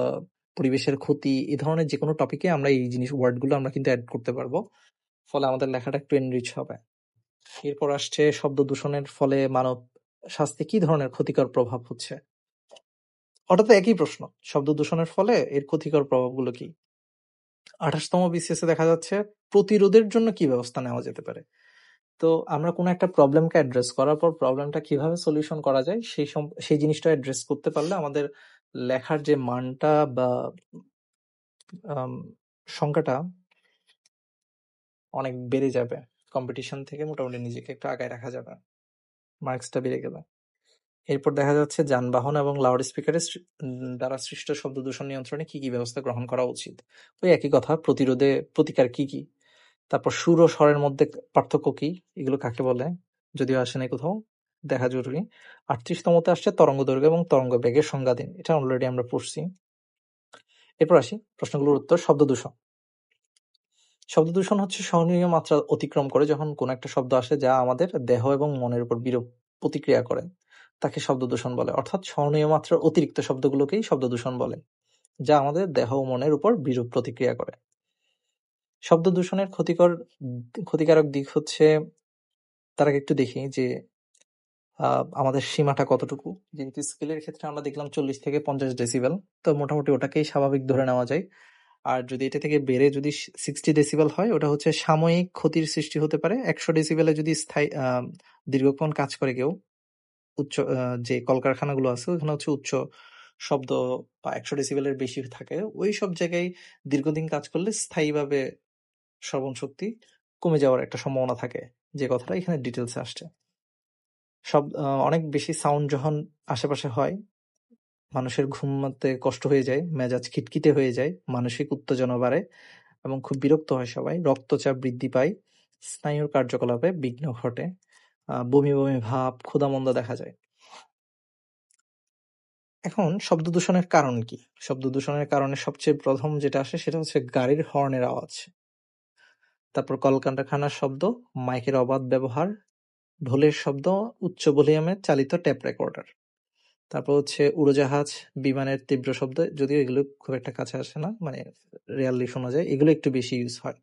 পরিবেশের ক্ষতি, এই ধরনের যে কোনো টপিকে আমরা এই ওয়ার্ডগুলো আমরা কিন্তু অ্যাড করতে পারবো, ফলে আমাদের লেখাটা একটু এনরিচ হবে। এরপর আসছে শব্দ দূষণের ফলে মানব স্বাস্থ্যে কি ধরনের ক্ষতিকর প্রভাব হচ্ছে। অর্থাৎ একই প্রশ্ন, শব্দ দূষণের ফলে এর ক্ষতিকর প্রভাবগুলো কি। 28তম বিসিএস দেখা যাচ্ছে প্রতিরোধের জন্য কি ব্যবস্থা নেওয়া যেতে পারে। তো আমরা কোনো একটা প্রবলেমকে অ্যাড্রেস করার পর প্রবলেমটা কিভাবে সলিউশন করা যায় সেই জিনিসটা অ্যাড্রেস করতে পারলে আমাদের লেখার যে মানটা বা সংখ্যাটা অনেক বেড়ে যাবে, কম্পিটিশন থেকে মোটামুটি নিজেকে একটু আগায় রাখা যাবে, মার্কসটা বেড়ে গেলে। এরপর দেখা যাচ্ছে যানবাহন এবং লাউড স্পিকারের দ্বারা সৃষ্ট শব্দ দূষণ নিয়ন্ত্রণে কি কি ব্যবস্থা গ্রহণ করা উচিত। ওই একই কথা, প্রতিকার কি কি, তারপর সুর ও স্বরের মধ্যে পার্থক্য কি, এগুলো কাকে বলে, যদিও আসে নাই কোথাও, দেখা জরুরি। 38তমতে আসছে তরঙ্গ দৈর্ঘ্য এবং তরঙ্গ বেগের সংজ্ঞা দিন, এটা অলরেডি আমরা পড়ছি। এরপর আসি প্রশ্নগুলোর উত্তর। শব্দ দূষণ হচ্ছে সহনীয় মাত্রা অতিক্রম করে যখন কোন একটা শব্দ আসে যা আমাদের দেহ এবং মনের উপর বিরূপ প্রতিক্রিয়া করে, তাকে শব্দ দূষণ বলে। অর্থাৎ সহনীয় মাত্রার অতিরিক্ত শব্দগুলোকেই শব্দ দূষণ বলে, যা আমাদের দেহ ও মনের উপর বিরূপ প্রতিক্রিয়া করে। শব্দ দূষণের ক্ষতিকারক দিক হচ্ছে, তার আগে একটু দেখি যে আমাদের সীমাটা কতটুকু। যেহেতু স্কেলের ক্ষেত্রে আমরা দেখলাম 40 থেকে 50 ডেসিবেল, তো মোটামুটি ওটাকেই স্বাভাবিক ধরে নেওয়া যায়। আর যদি এটা থেকে বেড়ে যদি 60 ডেসিবেল হয়, ওটা হচ্ছে সাময়িক ক্ষতির সৃষ্টি হতে পারে। 100 ডেসিবেলে যদি স্থায়ী দীর্ঘক্ষণ কাজ করে কেউ, উচ্চ যে কলকারখানাগুলো আছে ওখানে হচ্ছে উচ্চ শব্দ বা 100 ডেসিবেলের বেশি থাকে, ওই সব জায়গায় দীর্ঘদিন কাজ করলে স্থায়ীভাবে শ্রবণ শক্তি কমে যাওয়ার একটা সম্ভাবনা থাকে, যে কথাটা এখানে ডিটেলসে আসছে। অনেক বেশি সাউন্ড যখন আশেপাশে হয়, মানুষের ঘুমাতে কষ্ট হয়ে যায়, মেজাজ খিটখিটে হয়ে যায়, মানসিক উত্তেজনা বাড়ে এবং খুব বিরক্ত হয় সবাই, রক্তচাপ বৃদ্ধি পায়, স্নায়ুর কার্যকলাপে বিঘ্ন ঘটে, বমি বমি ভাব, ক্ষুধামন্দা দেখা যায়। এখন শব্দ দূষণের কারণ কি? শব্দ দূষণের কারণে সবচেয়ে প্রথম যেটা আসে সেটা হচ্ছে গাড়ির হর্নের আওয়াজ, তারপর কলকারখানার শব্দ, মাইকের অবাধ ব্যবহার, ঢোলের শব্দ, উচ্চ ভলিউমে চালিত টেপ রেকর্ডার। তারপর হচ্ছে উড়োজাহাজ, বিমানের তীব্র শব্দ, যদিও এগুলো খুব একটা কাছে আসে না, মানে রেয়ারলি শোনা যায়, এগুলো একটু বেশি ইউজ হয়।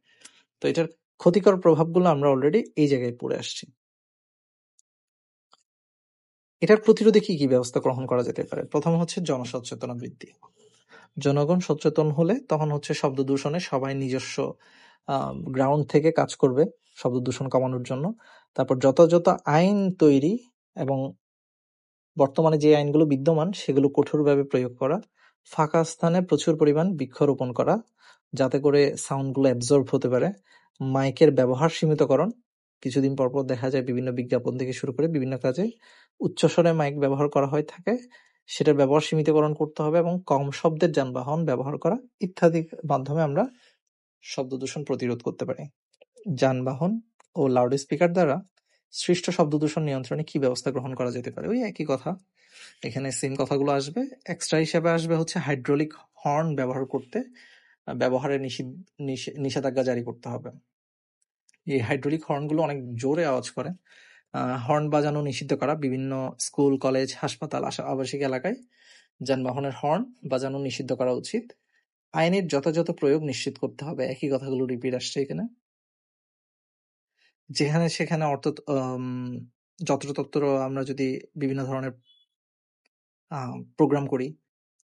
তো এটার ক্ষতিকর প্রভাবগুলো আমরা অলরেডি এই জায়গায় পড়ে আসছি। এটার প্রতিরোধে কি কি ব্যবস্থা গ্রহণ করা যেতে পারে? প্রথম হচ্ছে জনসচেতনতা বৃদ্ধি। জনগণ সচেতন হলে তখন হচ্ছে শব্দ দূষণে সবাই নিজস্ব গ্রাউন্ড থেকে কাজ করবে শব্দ দূষণ কমানোর জন্য। তারপর যথাযথ আইন তৈরি এবং বর্তমানে যে আইনগুলো বিদ্যমান সেগুলো কঠোরভাবে প্রয়োগ করা, ফাঁকা স্থানে প্রচুর পরিমাণ বৃক্ষরোপণ করা যাতে করে সাউন্ডগুলো অ্যাবজর্ব হতে পারে, মাইকের ব্যবহার সীমিতকরণ। কিছুদিন পর পর দেখা যায় বিভিন্ন বিজ্ঞাপন থেকে শুরু করে বিভিন্ন কাজে উচ্চস্বরে মাইক ব্যবহার করা হয়ে থাকে, সেটার ব্যবহার সীমিতকরণ করতে হবে এবং কম শব্দের যানবাহন ব্যবহার করা ইত্যাদির মাধ্যমে আমরা শব্দ দূষণ প্রতিরোধ করতে পারি। যানবাহন ও লাউড স্পিকার দ্বারা সৃষ্ট শব্দ দূষণ নিয়ন্ত্রণে কি ব্যবস্থা গ্রহণ করা যেতে পারে? ওই একই কথা, এখানে সেম কথাগুলো আসবে। এক্সট্রা হিসেবে আসবে হচ্ছে হাইড্রোলিক হর্ন ব্যবহার করতে ব্যবহারে নিষেধাজ্ঞা জারি করতে হবে। এই হাইড্রোলিক হর্নগুলো অনেক জোরে আওয়াজ করে, হর্ন বাজানো নিষিদ্ধ করা। বিভিন্ন স্কুল, কলেজ, হাসপাতাল, আবাসিক এলাকায় যানবাহনের হর্ন বাজানো নিষিদ্ধ করা উচিত। আইনের যথাযথ প্রয়োগ নিশ্চিত করতে হবে। একই কথাগুলো রিপিট আসছে এখানে। যেখানে সেখানে যত্রতত্র আমরা যদি বিভিন্ন ধরনের প্রোগ্রাম করি,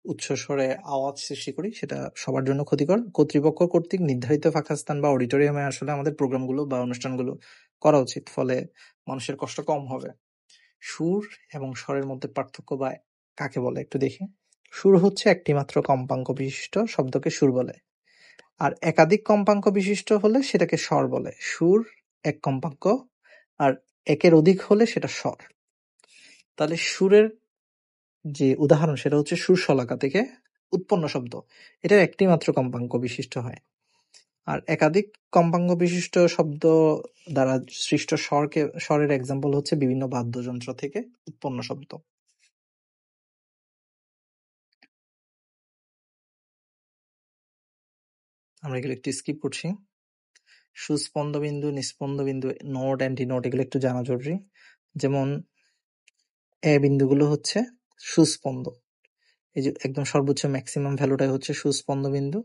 উচ্চস্বরে আওয়াজ সৃষ্টি করি, সেটা সবার জন্য ক্ষতিকর। কর্তৃপক্ষ কর্তৃক নির্ধারিত ফাঁকা স্থান বা অডিটোরিয়ামে আসলে আমাদের প্রোগ্রামগুলো বা অনুষ্ঠানগুলো করা উচিত, ফলে মানুষের কষ্ট কম হবে। সুর এবং স্বরের মধ্যে পার্থক্য বা কাকে বলে একটু দেখি। সুর হচ্ছে একটি মাত্র কম্পাঙ্ক বিশিষ্ট শব্দকে সুর বলে, আর একাধিক কম্পাঙ্ক বিশিষ্ট হলে সেটাকে স্বর বলে। সুর এক কম্পাঙ্ক, আর একের অধিক হলে সেটা স্বর। তাহলে সুরের যে উদাহরণ সেটা হচ্ছে সুর শলাকা থেকে উৎপন্ন শব্দ, এটা একটি মাত্র কম্পাঙ্ক বিশিষ্ট হয়। আর একাধিক কম্পাঙ্ক বিশিষ্ট শব্দ দ্বারা সৃষ্ট স্বরের এক্সাম্পল হচ্ছে বিভিন্ন বাদ্যযন্ত্র থেকে উৎপন্ন শব্দ। আমরা এগুলো একটু স্কিপ করছি। সুস্পন্দ বিন্দু, নিস্পন্দ বিন্দু, নোট, অ্যান্টি নোট, এগুলো একটু জানা জরুরি। যেমন এ বিন্দুগুলো হচ্ছে সুস্পন্দ, এই যে একদম সর্বোচ্চ ম্যাক্সিমাম ভ্যালুটাই হচ্ছে সুস্পন্দ বিন্দু।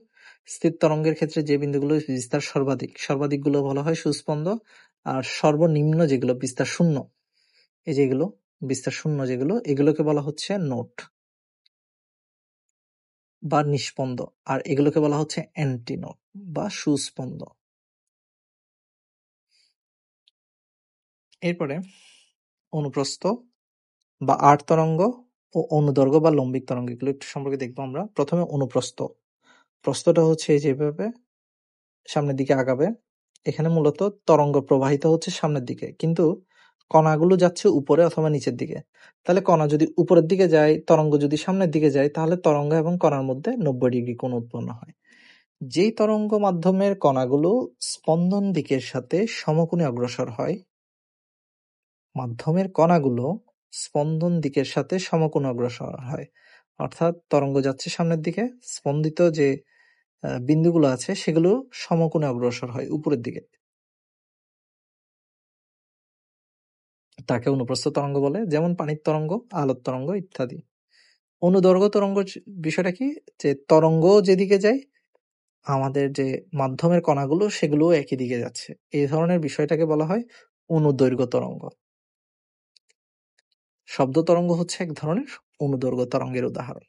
স্থির তরঙ্গের ক্ষেত্রে যে বিন্দুগুলো বিস্তার সর্বাধিক গুলো বলা হয় সুস্পন্দ, আর সর্বনিম্ন যেগুলো বিস্তার শূন্য, এই যেগুলো বিস্তার শূন্য যেগুলো, এগুলোকে বলা হচ্ছে নোট বা নিস্পন্দ, আর এগুলোকে বলা হচ্ছে অ্যান্টিনোট বা সুস্পন্দ। এরপরে অনুপ্রস্থ বা আর্ট তরঙ্গ ও অনুদৈর্ঘ্য বা লম্বিক তরঙ্গ, এগুলো একটু সম্পর্কে দেখবো আমরা। প্রথমে অনুপ্রস্থ। প্রস্থটা হচ্ছে যেভাবে সামনের দিকে আগাবে, এখানে মূলত তরঙ্গ প্রবাহিত হচ্ছে সামনের দিকে, কিন্তু কণাগুলো যাচ্ছে উপরে অথবা নিচের দিকে। তাহলে কণা যদি উপরের দিকে যায়, তরঙ্গ যদি সামনের দিকে যায়, তাহলে তরঙ্গ এবং কণার মধ্যে 90 ডিগ্রি কোণ উৎপন্ন হয়। যেই তরঙ্গ মাধ্যমের কণাগুলো স্পন্দন দিকের সাথে সমকোণে অগ্রসর হয়, মাধ্যমের কণাগুলো স্পন্দন দিকের সাথে সমকোণে অগ্রসর হয়, অর্থাৎ তরঙ্গ যাচ্ছে সামনের দিকে, স্পন্দিত যে বিন্দুগুলো আছে সেগুলো সমকোণে অগ্রসর হয় উপরের দিকে, তাকে অনুপ্রস্থ তরঙ্গ বলে। যেমন পানির তরঙ্গ, আলোর তরঙ্গ ইত্যাদি। অনুদৈর্ঘ্য তরঙ্গ বিষয়টা কি, যে তরঙ্গ যেদিকে যায় আমাদের যে মাধ্যমের কণাগুলো সেগুলো একই দিকে যাচ্ছে, এই ধরনের বিষয়টাকে বলা হয় অনুদৈর্ঘ্য তরঙ্গ। শব্দ তরঙ্গ হচ্ছে এক ধরনের অনুদৈর্ঘ্য তরঙ্গের উদাহরণ।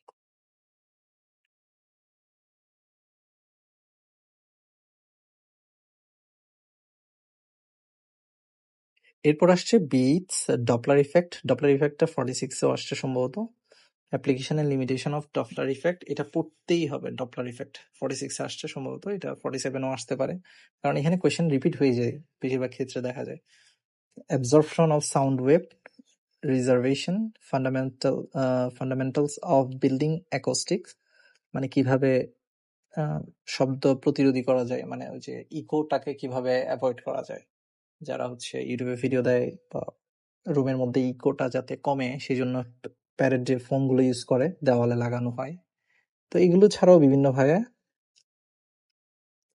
এরপর আসছে বিটস, ডপলার ইফেক্ট। ডপলার ইফেক্টটা 46-এও আসছে সম্ভবত। Application and limitation of Doppler effect, এটা পড়তেই হবে। ডপলার ইফেক্ট 46-এ আসছে সম্ভবত, এটা 47-ও আসতে পারে, কারণ এখানে কোয়েশ্চেন রিপিট হয়ে যায়, বেশিরভাগ ক্ষেত্রে দেখা যায়। Absorption of sound wave, reverberation, fundamentals of building acoustics, মানে কিভাবে শব্দ প্রতিরোধী করা যায়, মানে ওই যে ইকোটাকে কিভাবে অ্যাভয়েড করা যায়। যারা হচ্ছে ইউটিউবে ভিডিও দেয় বা রুমের মধ্যে ইকোটা যাতে কমে সেই জন্য প্যারেট যে ফোম গুলো ইউজ করে দেওয়ালে লাগানো হয়। তো এগুলো ছাড়াও বিভিন্নভাবে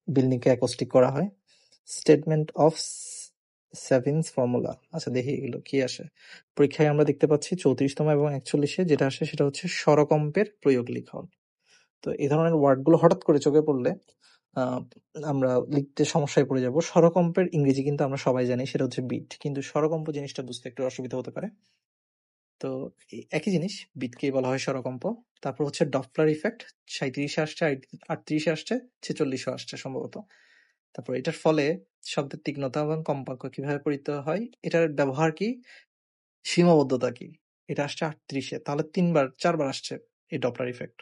বিল্ডিংকে অ্যাকোস্টিক করা হয়। Statement of Sabine's formula. আচ্ছা দেখি এগুলো কি আসে। পরীক্ষায় আমরা দেখতে পাচ্ছি 34তম এবং 41-এ যেটা আসে সেটা হচ্ছে স্বরকম্পের প্রয়োগ লিখন। তো এই ধরনের ওয়ার্ডগুলো হঠাৎ করে চোখে পড়লে আহ, আমরা লিখতে সমস্যায় পড়ে যাব। স্বরকম্পের ইংরেজি কিন্তু আমরা সবাই জানি, সেটা হচ্ছে বিট, কিন্তু স্বরকম্প জিনিসটা বুঝতে একটু অসুবিধা হতে পারে। তো একই জিনিস, বিটকেই বলা হয় স্বরকম্প। তারপর হচ্ছে ডপলার ইফেক্ট, 37-এ আসছে, 38-এ আসছে, 46-এ আসছে সম্ভবত। তারপর এটার ফলে শব্দের তীক্ষ্ণতা এবং কম্পাঙ্ক কিভাবে পরিচিত হয়, এটার ব্যবহার কি, সীমাবদ্ধতা কি। এটা আসছে 38-এ, তাহলে 4বার আসছে এই ডপলার ইফেক্ট।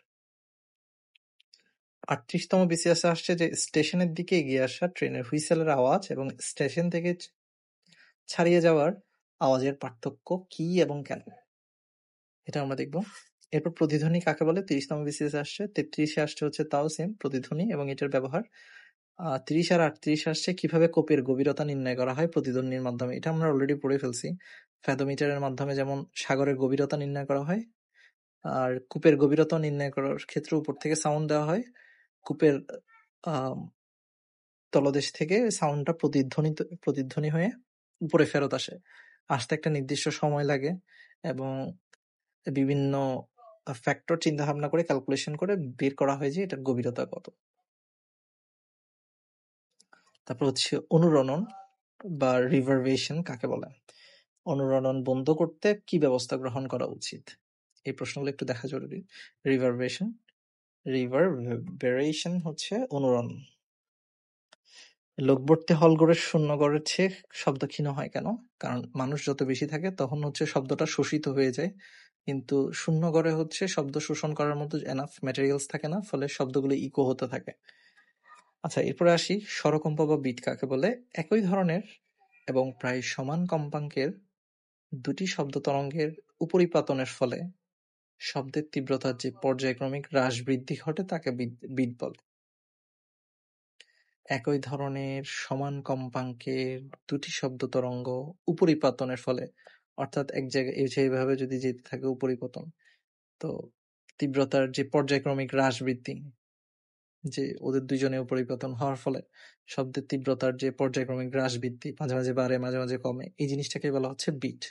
38তম বিসিএস আসছে যে স্টেশনের দিকে এগিয়ে আসা ট্রেনের হুইসেলের আওয়াজ এবং স্টেশন থেকে ছাড়িয়ে যাওয়ার আওয়াজের পার্থক্য কি এবং কেন, এটা আমরা দেখব। এরপর প্রতিধ্বনি কাকে বলে 30তম বিসিএস আসছে। 33-এ আসছে হচ্ছে তাও সেম প্রতিধ্বনি এবং এটার ব্যবহার। 30 আর 38 আসছে কিভাবে কোপের গভীরতা নির্ণয় করা হয় প্রতিধ্বনির মাধ্যমে, এটা আমরা অলরেডি পড়ে ফেলছি। ফ্যাথোমিটারের মাধ্যমে যেমন সাগরের গভীরতা নির্ণয় করা হয়, আর কূপের গভীরতা নির্ণয় করার ক্ষেত্রে উপর থেকে সাউন্ড দেওয়া হয়। কূপের আহ তলদেশ থেকে সাউন্ডটা প্রতিধ্বনি হয়ে উপরে ফেরত আসে। আসতে একটা নির্দিষ্ট সময় লাগে এবং বিভিন্ন ফ্যাক্টর চিন্তা ভাবনা করে ক্যালকুলেশন করে বের করা হয় যে এটার গভীরতা কত। তারপর হচ্ছে অনুরণন বা রিভারবেশন কাকে বলে, অনুরণন বন্ধ করতে কি ব্যবস্থা গ্রহণ করা উচিত, এই প্রশ্নগুলো একটু দেখা জরুরি। রিভারবেশন রিভারবেরেশন হচ্ছে অনুরণন। লোকভর্তি হলঘরের শূন্য ঘরের চেয়ে শব্দ ক্ষীণ হয় কেন? কারণ মানুষ যত বেশি থাকে তখন হচ্ছে শব্দটা শোষিত হয়ে যায়, কিন্তু শূন্য ঘরে হচ্ছে শব্দ শোষণ করার মতো এনাফ ম্যাটেরিয়ালস থাকে না, ফলে শব্দগুলো ইকো হতে থাকে। আচ্ছা এরপরে আসি, স্বরকম্প বা বিট কাকে বলে। একই ধরনের এবং প্রায় সমান কম্পাঙ্কের দুটি শব্দ তরঙ্গের উপরিপাতনের ফলে শব্দের তীব্রতার যে পর্যায়ক্রমিক হ্রাস বৃদ্ধি ঘটে তাকে বিট বলে। একই ধরনের সমান কম্পাঙ্কের দুটি শব্দ তরঙ্গ উপরিপাতনের ফলে, অর্থাৎ এক জায়গায় এইভাবে যদি যেতে থাকে উপরিপতন, তো তীব্রতার যে পর্যায়ক্রমিক হ্রাস বৃদ্ধি, যে ওদের দুইজনে উপরিপতন হওয়ার ফলে শব্দের তীব্রতার যে পর্যায়ক্রমিক হ্রাস বৃদ্ধি, মাঝে মাঝে বাড়ে মাঝে মাঝে কমে, এই জিনিসটাকে বলা হচ্ছে বিট।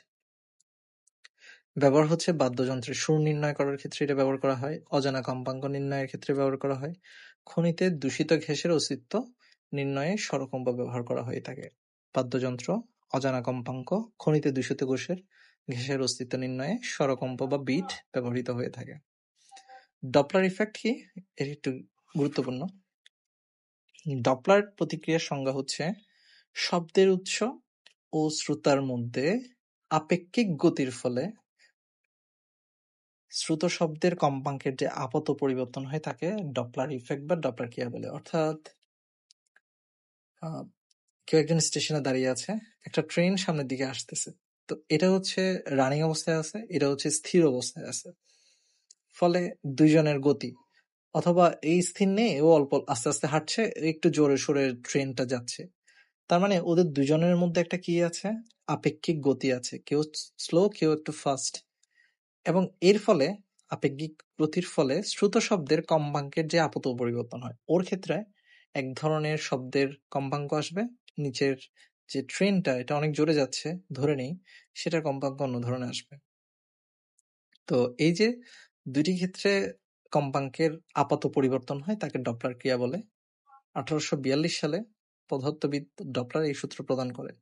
ব্যবহার হচ্ছে বাদ্যযন্ত্রের সুর নির্ণয় করার ক্ষেত্রে এটা ব্যবহার করা হয়, অজানা কম্পাঙ্ক নির্ণয়ের ক্ষেত্রে ব্যবহার করা হয়, খনিতে দূষিত ঘেঁষের অস্তিত্ব নির্ণয়ে স্বরকম্প ব্যবহার করা হয়ে থাকে। বাদ্যযন্ত্র, অজানা কম্পাঙ্ক, খনিতে দূষিত ঘেঁষের অস্তিত্ব নির্ণয়ে স্বরকম্প বা বিট ব্যবহৃত হয়ে থাকে। ডপলার ইফেক্ট কি, এর একটু গুরুত্বপূর্ণ। ডপলার প্রতিক্রিয়ার সংজ্ঞা হচ্ছে শব্দের উৎস ও শ্রোতার মধ্যে আপেক্ষিক গতির ফলে শ্রুত শব্দের কম্পাঙ্কের যে আপত পরিবর্তন হয় তাকে ডপলার ইফেক্ট বা ডপলার ক্রিয়া বলে। অর্থাৎ কেউ একজন স্টেশনে দাঁড়িয়ে আছে, একটা ট্রেন সামনের দিকে আসতেছে, তো এটা হচ্ছে রানিং অবস্থায় আছে, এটা হচ্ছে স্থির অবস্থায় আছে, ফলে দুইজনের গতি, অথবা এই স্থির নেই, ও অল্প আস্তে আস্তে হাঁটছে, একটু জোরে সোরে ট্রেনটা যাচ্ছে, তার মানে ওদের দুজনের মধ্যে একটা কি আছে, আপেক্ষিক গতি আছে, কেউ স্লো কেউ একটু ফাস্ট, এবং এর ফলে আপেক্ষিক গতির ফলে শ্রুত শব্দের কম্পাঙ্কের যে আপত পরিবর্তন হয়, ওর ক্ষেত্রে এক ধরনের শব্দের কম্পাঙ্ক আসবে, নিচের যে ট্রেনটা এটা অনেক জোরে যাচ্ছে ধরে নেই, সেটার কম্পাঙ্ক অন্য ধরনের আসবে। তো এই যে দুটি ক্ষেত্রে কম্পাঙ্কের আপাত পরিবর্তন হয় তাকে ডপলার ক্রিয়া বলে। 1842 সালে পদার্থবিদ ডপলার এই সূত্র প্রদান করেন।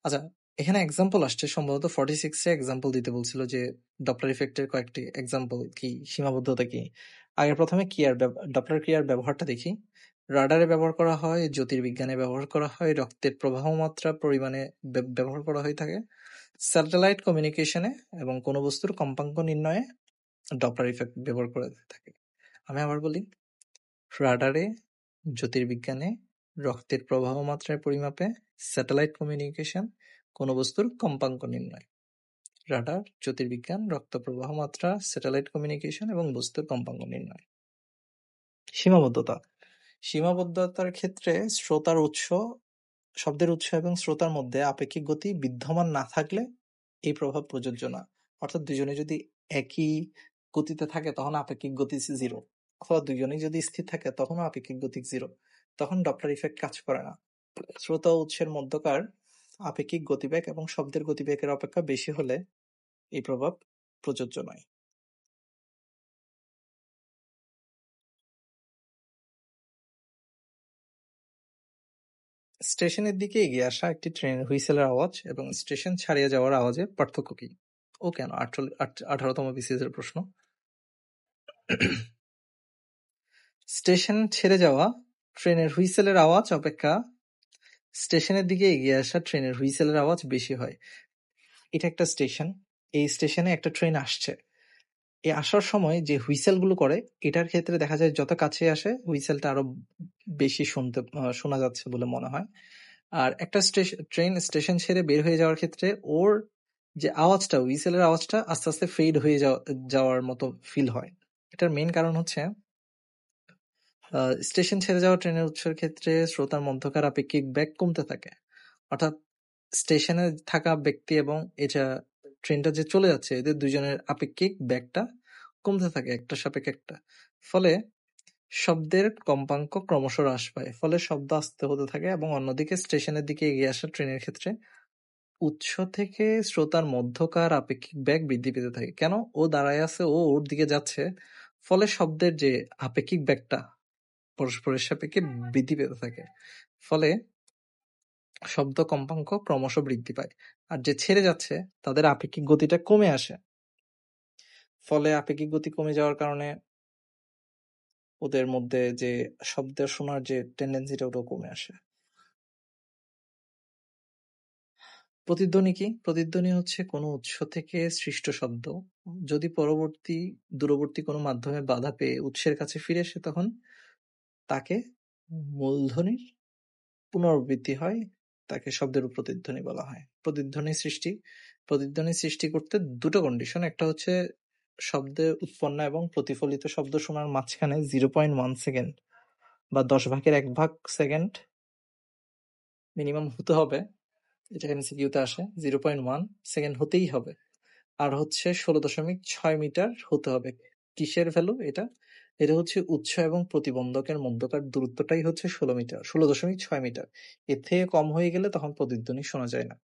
আচ্ছা এখানে এক্সাম্পল আসছে, সম্ভবত 46-এ এক্সাম্পল দিতে বলছিল যে ডপলার ইফেক্টের কয়েকটি এক্সাম্পল কি, সীমাবদ্ধতা কি। আগে প্রথমে ডপলার ক্রিয়ার ব্যবহারটা দেখি। রাডারে ব্যবহার করা হয়, জ্যোতির্বিজ্ঞানে ব্যবহার করা হয়, রক্তের প্রবাহ মাত্রা পরিমাণে ব্যবহার করা হয়ে থাকে, স্যাটেলাইট কমিউনিকেশনে এবং কোনো বস্তুর কম্পাঙ্ক নির্ণয়ে ডপলার ইফেক্ট ব্যবহার করে থাকে। আমি আবার বলি, রাডারে, জ্যোতির্বিজ্ঞানে, রক্তের প্রবাহ মাত্রার পরিমাপে, স্যাটেলাইট কমিউনিকেশন, কোনো বস্তুর কম্পাঙ্ক নির্ণয়। রাডার, জ্যোতির্বিজ্ঞান, রক্ত প্রবাহ মাত্রা, স্যাটেলাইট কমিউনিকেশন এবং বস্তুর কম্পাঙ্ক নির্ণয়। সীমাবদ্ধতা, সীমাবদ্ধতার ক্ষেত্রে শব্দের উৎস এবং শ্রোতার মধ্যে আপেক্ষিক গতি বিদ্যমান না থাকলে এই প্রভাব প্রযোজ্য না। অর্থাৎ দুজনে যদি একই গতিতে থাকে তখন আপেক্ষিক গতি জিরো, অথবা দুজনেই যদি স্থির থাকে তখনও আপেক্ষিক গতি জিরো, তখন ডপলার ইফেক্ট কাজ করে না। শ্রোতা ও উৎসের মধ্যকার আপেক্ষিক গতিবেগ এবং শব্দের গতিবেগের অপেক্ষা বেশি হলে এই প্রভাব প্রযোজ্য নয়। স্টেশনের দিকে এগিয়ে আসা একটি ট্রেনের হুইসেলের আওয়াজ এবং স্টেশন ছাড়িয়ে যাওয়ার আওয়াজে পার্থক্য কি? ও কেন 18তম বিসিএস এর প্রশ্ন। স্টেশন ছেড়ে যাওয়া ট্রেনের হুইসেলের আওয়াজ অপেক্ষা স্টেশনের দিকে এগিয়ে আসা ট্রেনের হুইসেলের আওয়াজ বেশি হয়। এটা একটা স্টেশন, এই স্টেশনে একটা ট্রেন আসছে, এই আসার সময় যে হুইসেল গুলো করে এটার ক্ষেত্রে দেখা যায় যত কাছে আসে হুইসেলটা আরো বেশি শোনা যাচ্ছে বলে মনে হয়। আর একটা ট্রেন স্টেশন ছেড়ে বের হয়ে যাওয়ার ক্ষেত্রে ওর যে আওয়াজটা, হুইসেলের আওয়াজটা আস্তে আস্তে ফেড হয়ে যাওয়ার মতো ফিল হয়। এটার মেইন কারণ হচ্ছে স্টেশন ছেড়ে যাওয়া ট্রেনের উৎসের ক্ষেত্রে শ্রোতার মধ্যকার আপেক্ষিক বেগ কমতে থাকে। অর্থাৎ স্টেশনে থাকা ব্যক্তি এবং এটা ট্রেনটা যে চলে যাচ্ছে এদের দুজনের আপেক্ষিক বেগটা কমতে থাকে একটা সাপেক্ষে একটা। ফলে শব্দের কম্পাঙ্ক ক্রমশ হ্রাস পায়, ফলে শব্দ আস্তে হতে থাকে। এবং অন্যদিকে স্টেশনের দিকে এগিয়ে আসা ট্রেনের ক্ষেত্রে উৎস থেকে শ্রোতার মধ্যকার আপেক্ষিক বেগ বৃদ্ধি পেতে থাকে। কেন? ও দাঁড়ায় আছে, ও ওর দিকে যাচ্ছে, ফলে শব্দের যে আপেক্ষিক বেগটা পরস্পরের সাপেক্ষে বৃদ্ধি পেতে থাকে। ফলে শব্দ কম্পাঙ্ক ক্রমশ বৃদ্ধি পায়। আর যে ছেড়ে যাচ্ছে তাদের আপেক্ষিক গতিটা কমে আসে। ফলে আপেক্ষিক গতি কমে যাওয়ার কারণে ওদের মধ্যে যে শব্দ শোনার যে টেন্ডেন্সিটা ওটাও কমে আসে। প্রতিধ্বনি কি? প্রতিধ্বনি হচ্ছে কোনো উৎস থেকে সৃষ্ট শব্দ যদি দূরবর্তী কোনো মাধ্যমে বাধা পেয়ে উৎসের কাছে ফিরে আসে তখন তাকে মূলধ্বনির পুনরাবৃত্তি হয়, তাকে শব্দের প্রতিধ্বনি বলা হয়। প্রতিধ্বনি সৃষ্টি করতে দুটো কন্ডিশন, একটা হচ্ছে শব্দে উৎপন্ন এবং প্রতিফলিত শব্দ শোনার মাঝখানে 0.1 সেকেন্ড বা 10 ভাগের 1 ভাগ সেকেন্ড মিনিমাম হতে হবে। এটা এমসিকিউতে আসে, 0.1 সেকেন্ড হতেই হবে। আর হচ্ছে 16.6 মিটার হতে হবে। কিসের ভ্যালু এটা? এটা হচ্ছে উৎস এবং প্রতিবন্ধকের মধ্যকার দূরত্বটাই হচ্ছে 16 মিটার, 16.6 মিটার। এর থেকে কম হয়ে গেলে তখন প্রতিধ্বনি শোনা যায় না।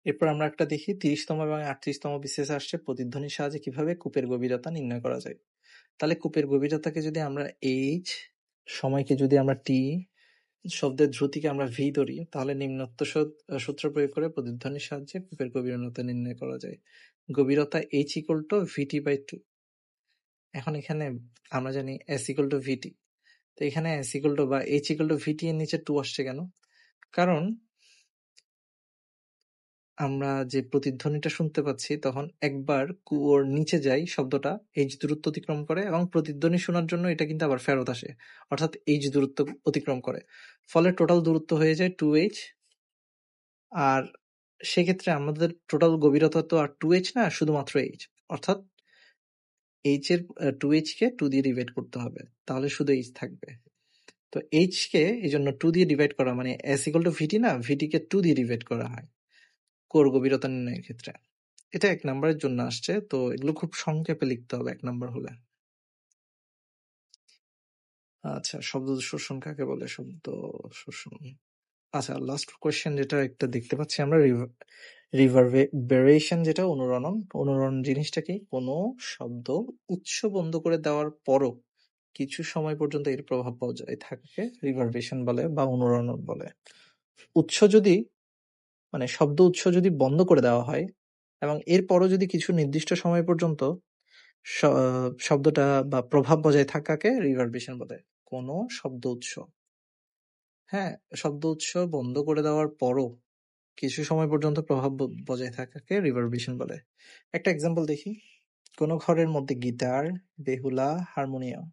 এরপর আমরা একটা দেখি 30তম এবং 38তম বিসিএস আসছে প্রতিধ্বনির সাহায্যে কিভাবে কূপের গভীরতা নির্ণয় করা যায়। তাহলে কূপের গভীরতাকে যদি আমরা এইচ, সময়কে যদি আমরা টি, শব্দের ধ্রুতিকে আমরা ভি ধরি, তাহলে নিম্নোক্ত সূত্র প্রয়োগ করে প্রতিধ্বনির সাহায্যে কূপের গভীরতা নির্ণয় করা যায়। গভীরতা H equal to VT by 2। এখন এখানে আমরা জানি এস ইকুয়াল টু ভিটি, তো এখানে এস ইকুয়াল টু বা এইচ ইকুয়াল টু ভিটি এর নিচে 2 আসছে কেন? কারণ আমরা যে প্রতিধ্বনিটা শুনতে পাচ্ছি তখন একবার কুয়োর নিচে যাই শব্দটা এইচ দূরত্ব অতিক্রম করে এবং প্রতিধ্বনি শোনার জন্য এটা কিন্তু আবার ফেরত আসে, অর্থাৎ এইচ দূরত্ব অতিক্রম করে। ফলে টোটাল দূরত্ব হয়ে যায় 2h। আর সেক্ষেত্রে আমাদের টোটাল গভীরতা তো আর 2h না, শুধুমাত্র এইচ। অর্থাৎ এইচ এর 2h কে 2 দিয়ে ডিভাইড করতে হবে, তাহলে শুধু এইচ থাকবে। তো এইচ কে এই জন্য 2 দিয়ে ডিভাইড করা মানে এস ইকুয়াল টু ভিটি না, ভিটি কে 2 দিয়ে ডিভাইড করা হয় কোর গভীরতা নির্ণয়ের ক্ষেত্রে। এটা 1 নাম্বারের জন্য আসছে, তো এগুলো খুব সংক্ষেপে লিখতে হবে 1 নাম্বার হলে। আচ্ছা, শব্দ শোষণ কাকে বলে? শব্দ শোষণ। আচ্ছা, লাস্ট কোয়েশ্চেন যেটা একটা দেখতে পাচ্ছি আমরা, রিভারবেরেশন, যেটা অনুরণন। অনুরণন জিনিসটা কি? কোনো শব্দ উৎস বন্ধ করে দেওয়ার পরও কিছু সময় পর্যন্ত এর প্রভাব পাওয়া যায় থাকে রিভারবেশন বলে বা অনুরণন বলে। উৎস যদি মানে শব্দ উৎস যদি বন্ধ করে দেওয়া হয় এবং এরপরও যদি কিছু নির্দিষ্ট সময় পর্যন্ত শব্দটা বা প্রভাব বজায় থাকাকে রিভারবেশন বলে। কোনো শব্দ উৎস, হ্যাঁ, শব্দ উৎস বন্ধ করে দেওয়ার পরও কিছু সময় পর্যন্ত প্রভাব বজায় থাকাকে রিভারবেশন বলে। একটা এক্সাম্পল দেখি। কোনো ঘরের মধ্যে গিটার, বেহুলা, হারমোনিয়াম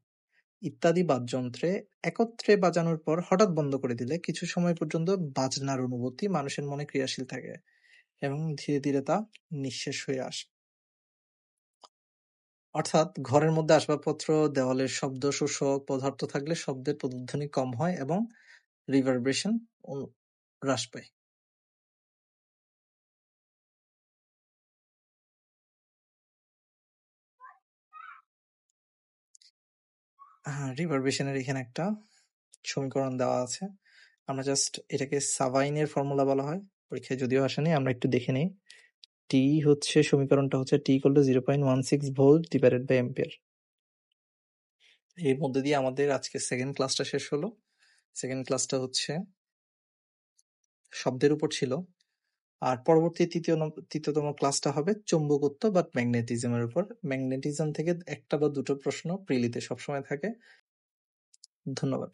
ইত্যাদি বাদ্যযন্ত্রে একত্রে বাজানোর পর হঠাৎ বন্ধ করে দিলে কিছু সময় পর্যন্ত বাজনার অনুভূতি মানুষের মনে ক্রিয়াশীল থাকে এবং ধীরে ধীরে তা নিঃশেষ হয়ে আসে। অর্থাৎ ঘরের মধ্যে আসবাবপত্র, দেওয়ালের শব্দ শোষক পদার্থ থাকলে শব্দের প্রতিধ্বনি কম হয় এবং রিভারবেশন হ্রাস পায়। রিভারবেশনের এখানে একটা সমীকরণ দেওয়া আছে। আমরা জাস্ট এটাকে সাভাইনের ফর্মুলা বলা হয়, পরীক্ষায় যদিও আসেনি, আমরা একটু দেখে নিই। টি হচ্ছে সমীকরণটা হচ্ছে T equal to 0.16 volt divided by ampere. এর মধ্যে দিয়ে আমাদের আজকে সেকেন্ড ক্লাসটা শেষ হলো। সেকেন্ড ক্লাসটা হচ্ছে শব্দের উপর ছিল, আর পরবর্তী তৃতীয়তম ক্লাসটা হবে চৌম্বকত্ব বা ম্যাগনেটিজমের উপর। ম্যাগনেটিজম থেকে একটা বা দুটো প্রশ্ন প্রিলিতে সবসময় থাকে। ধন্যবাদ।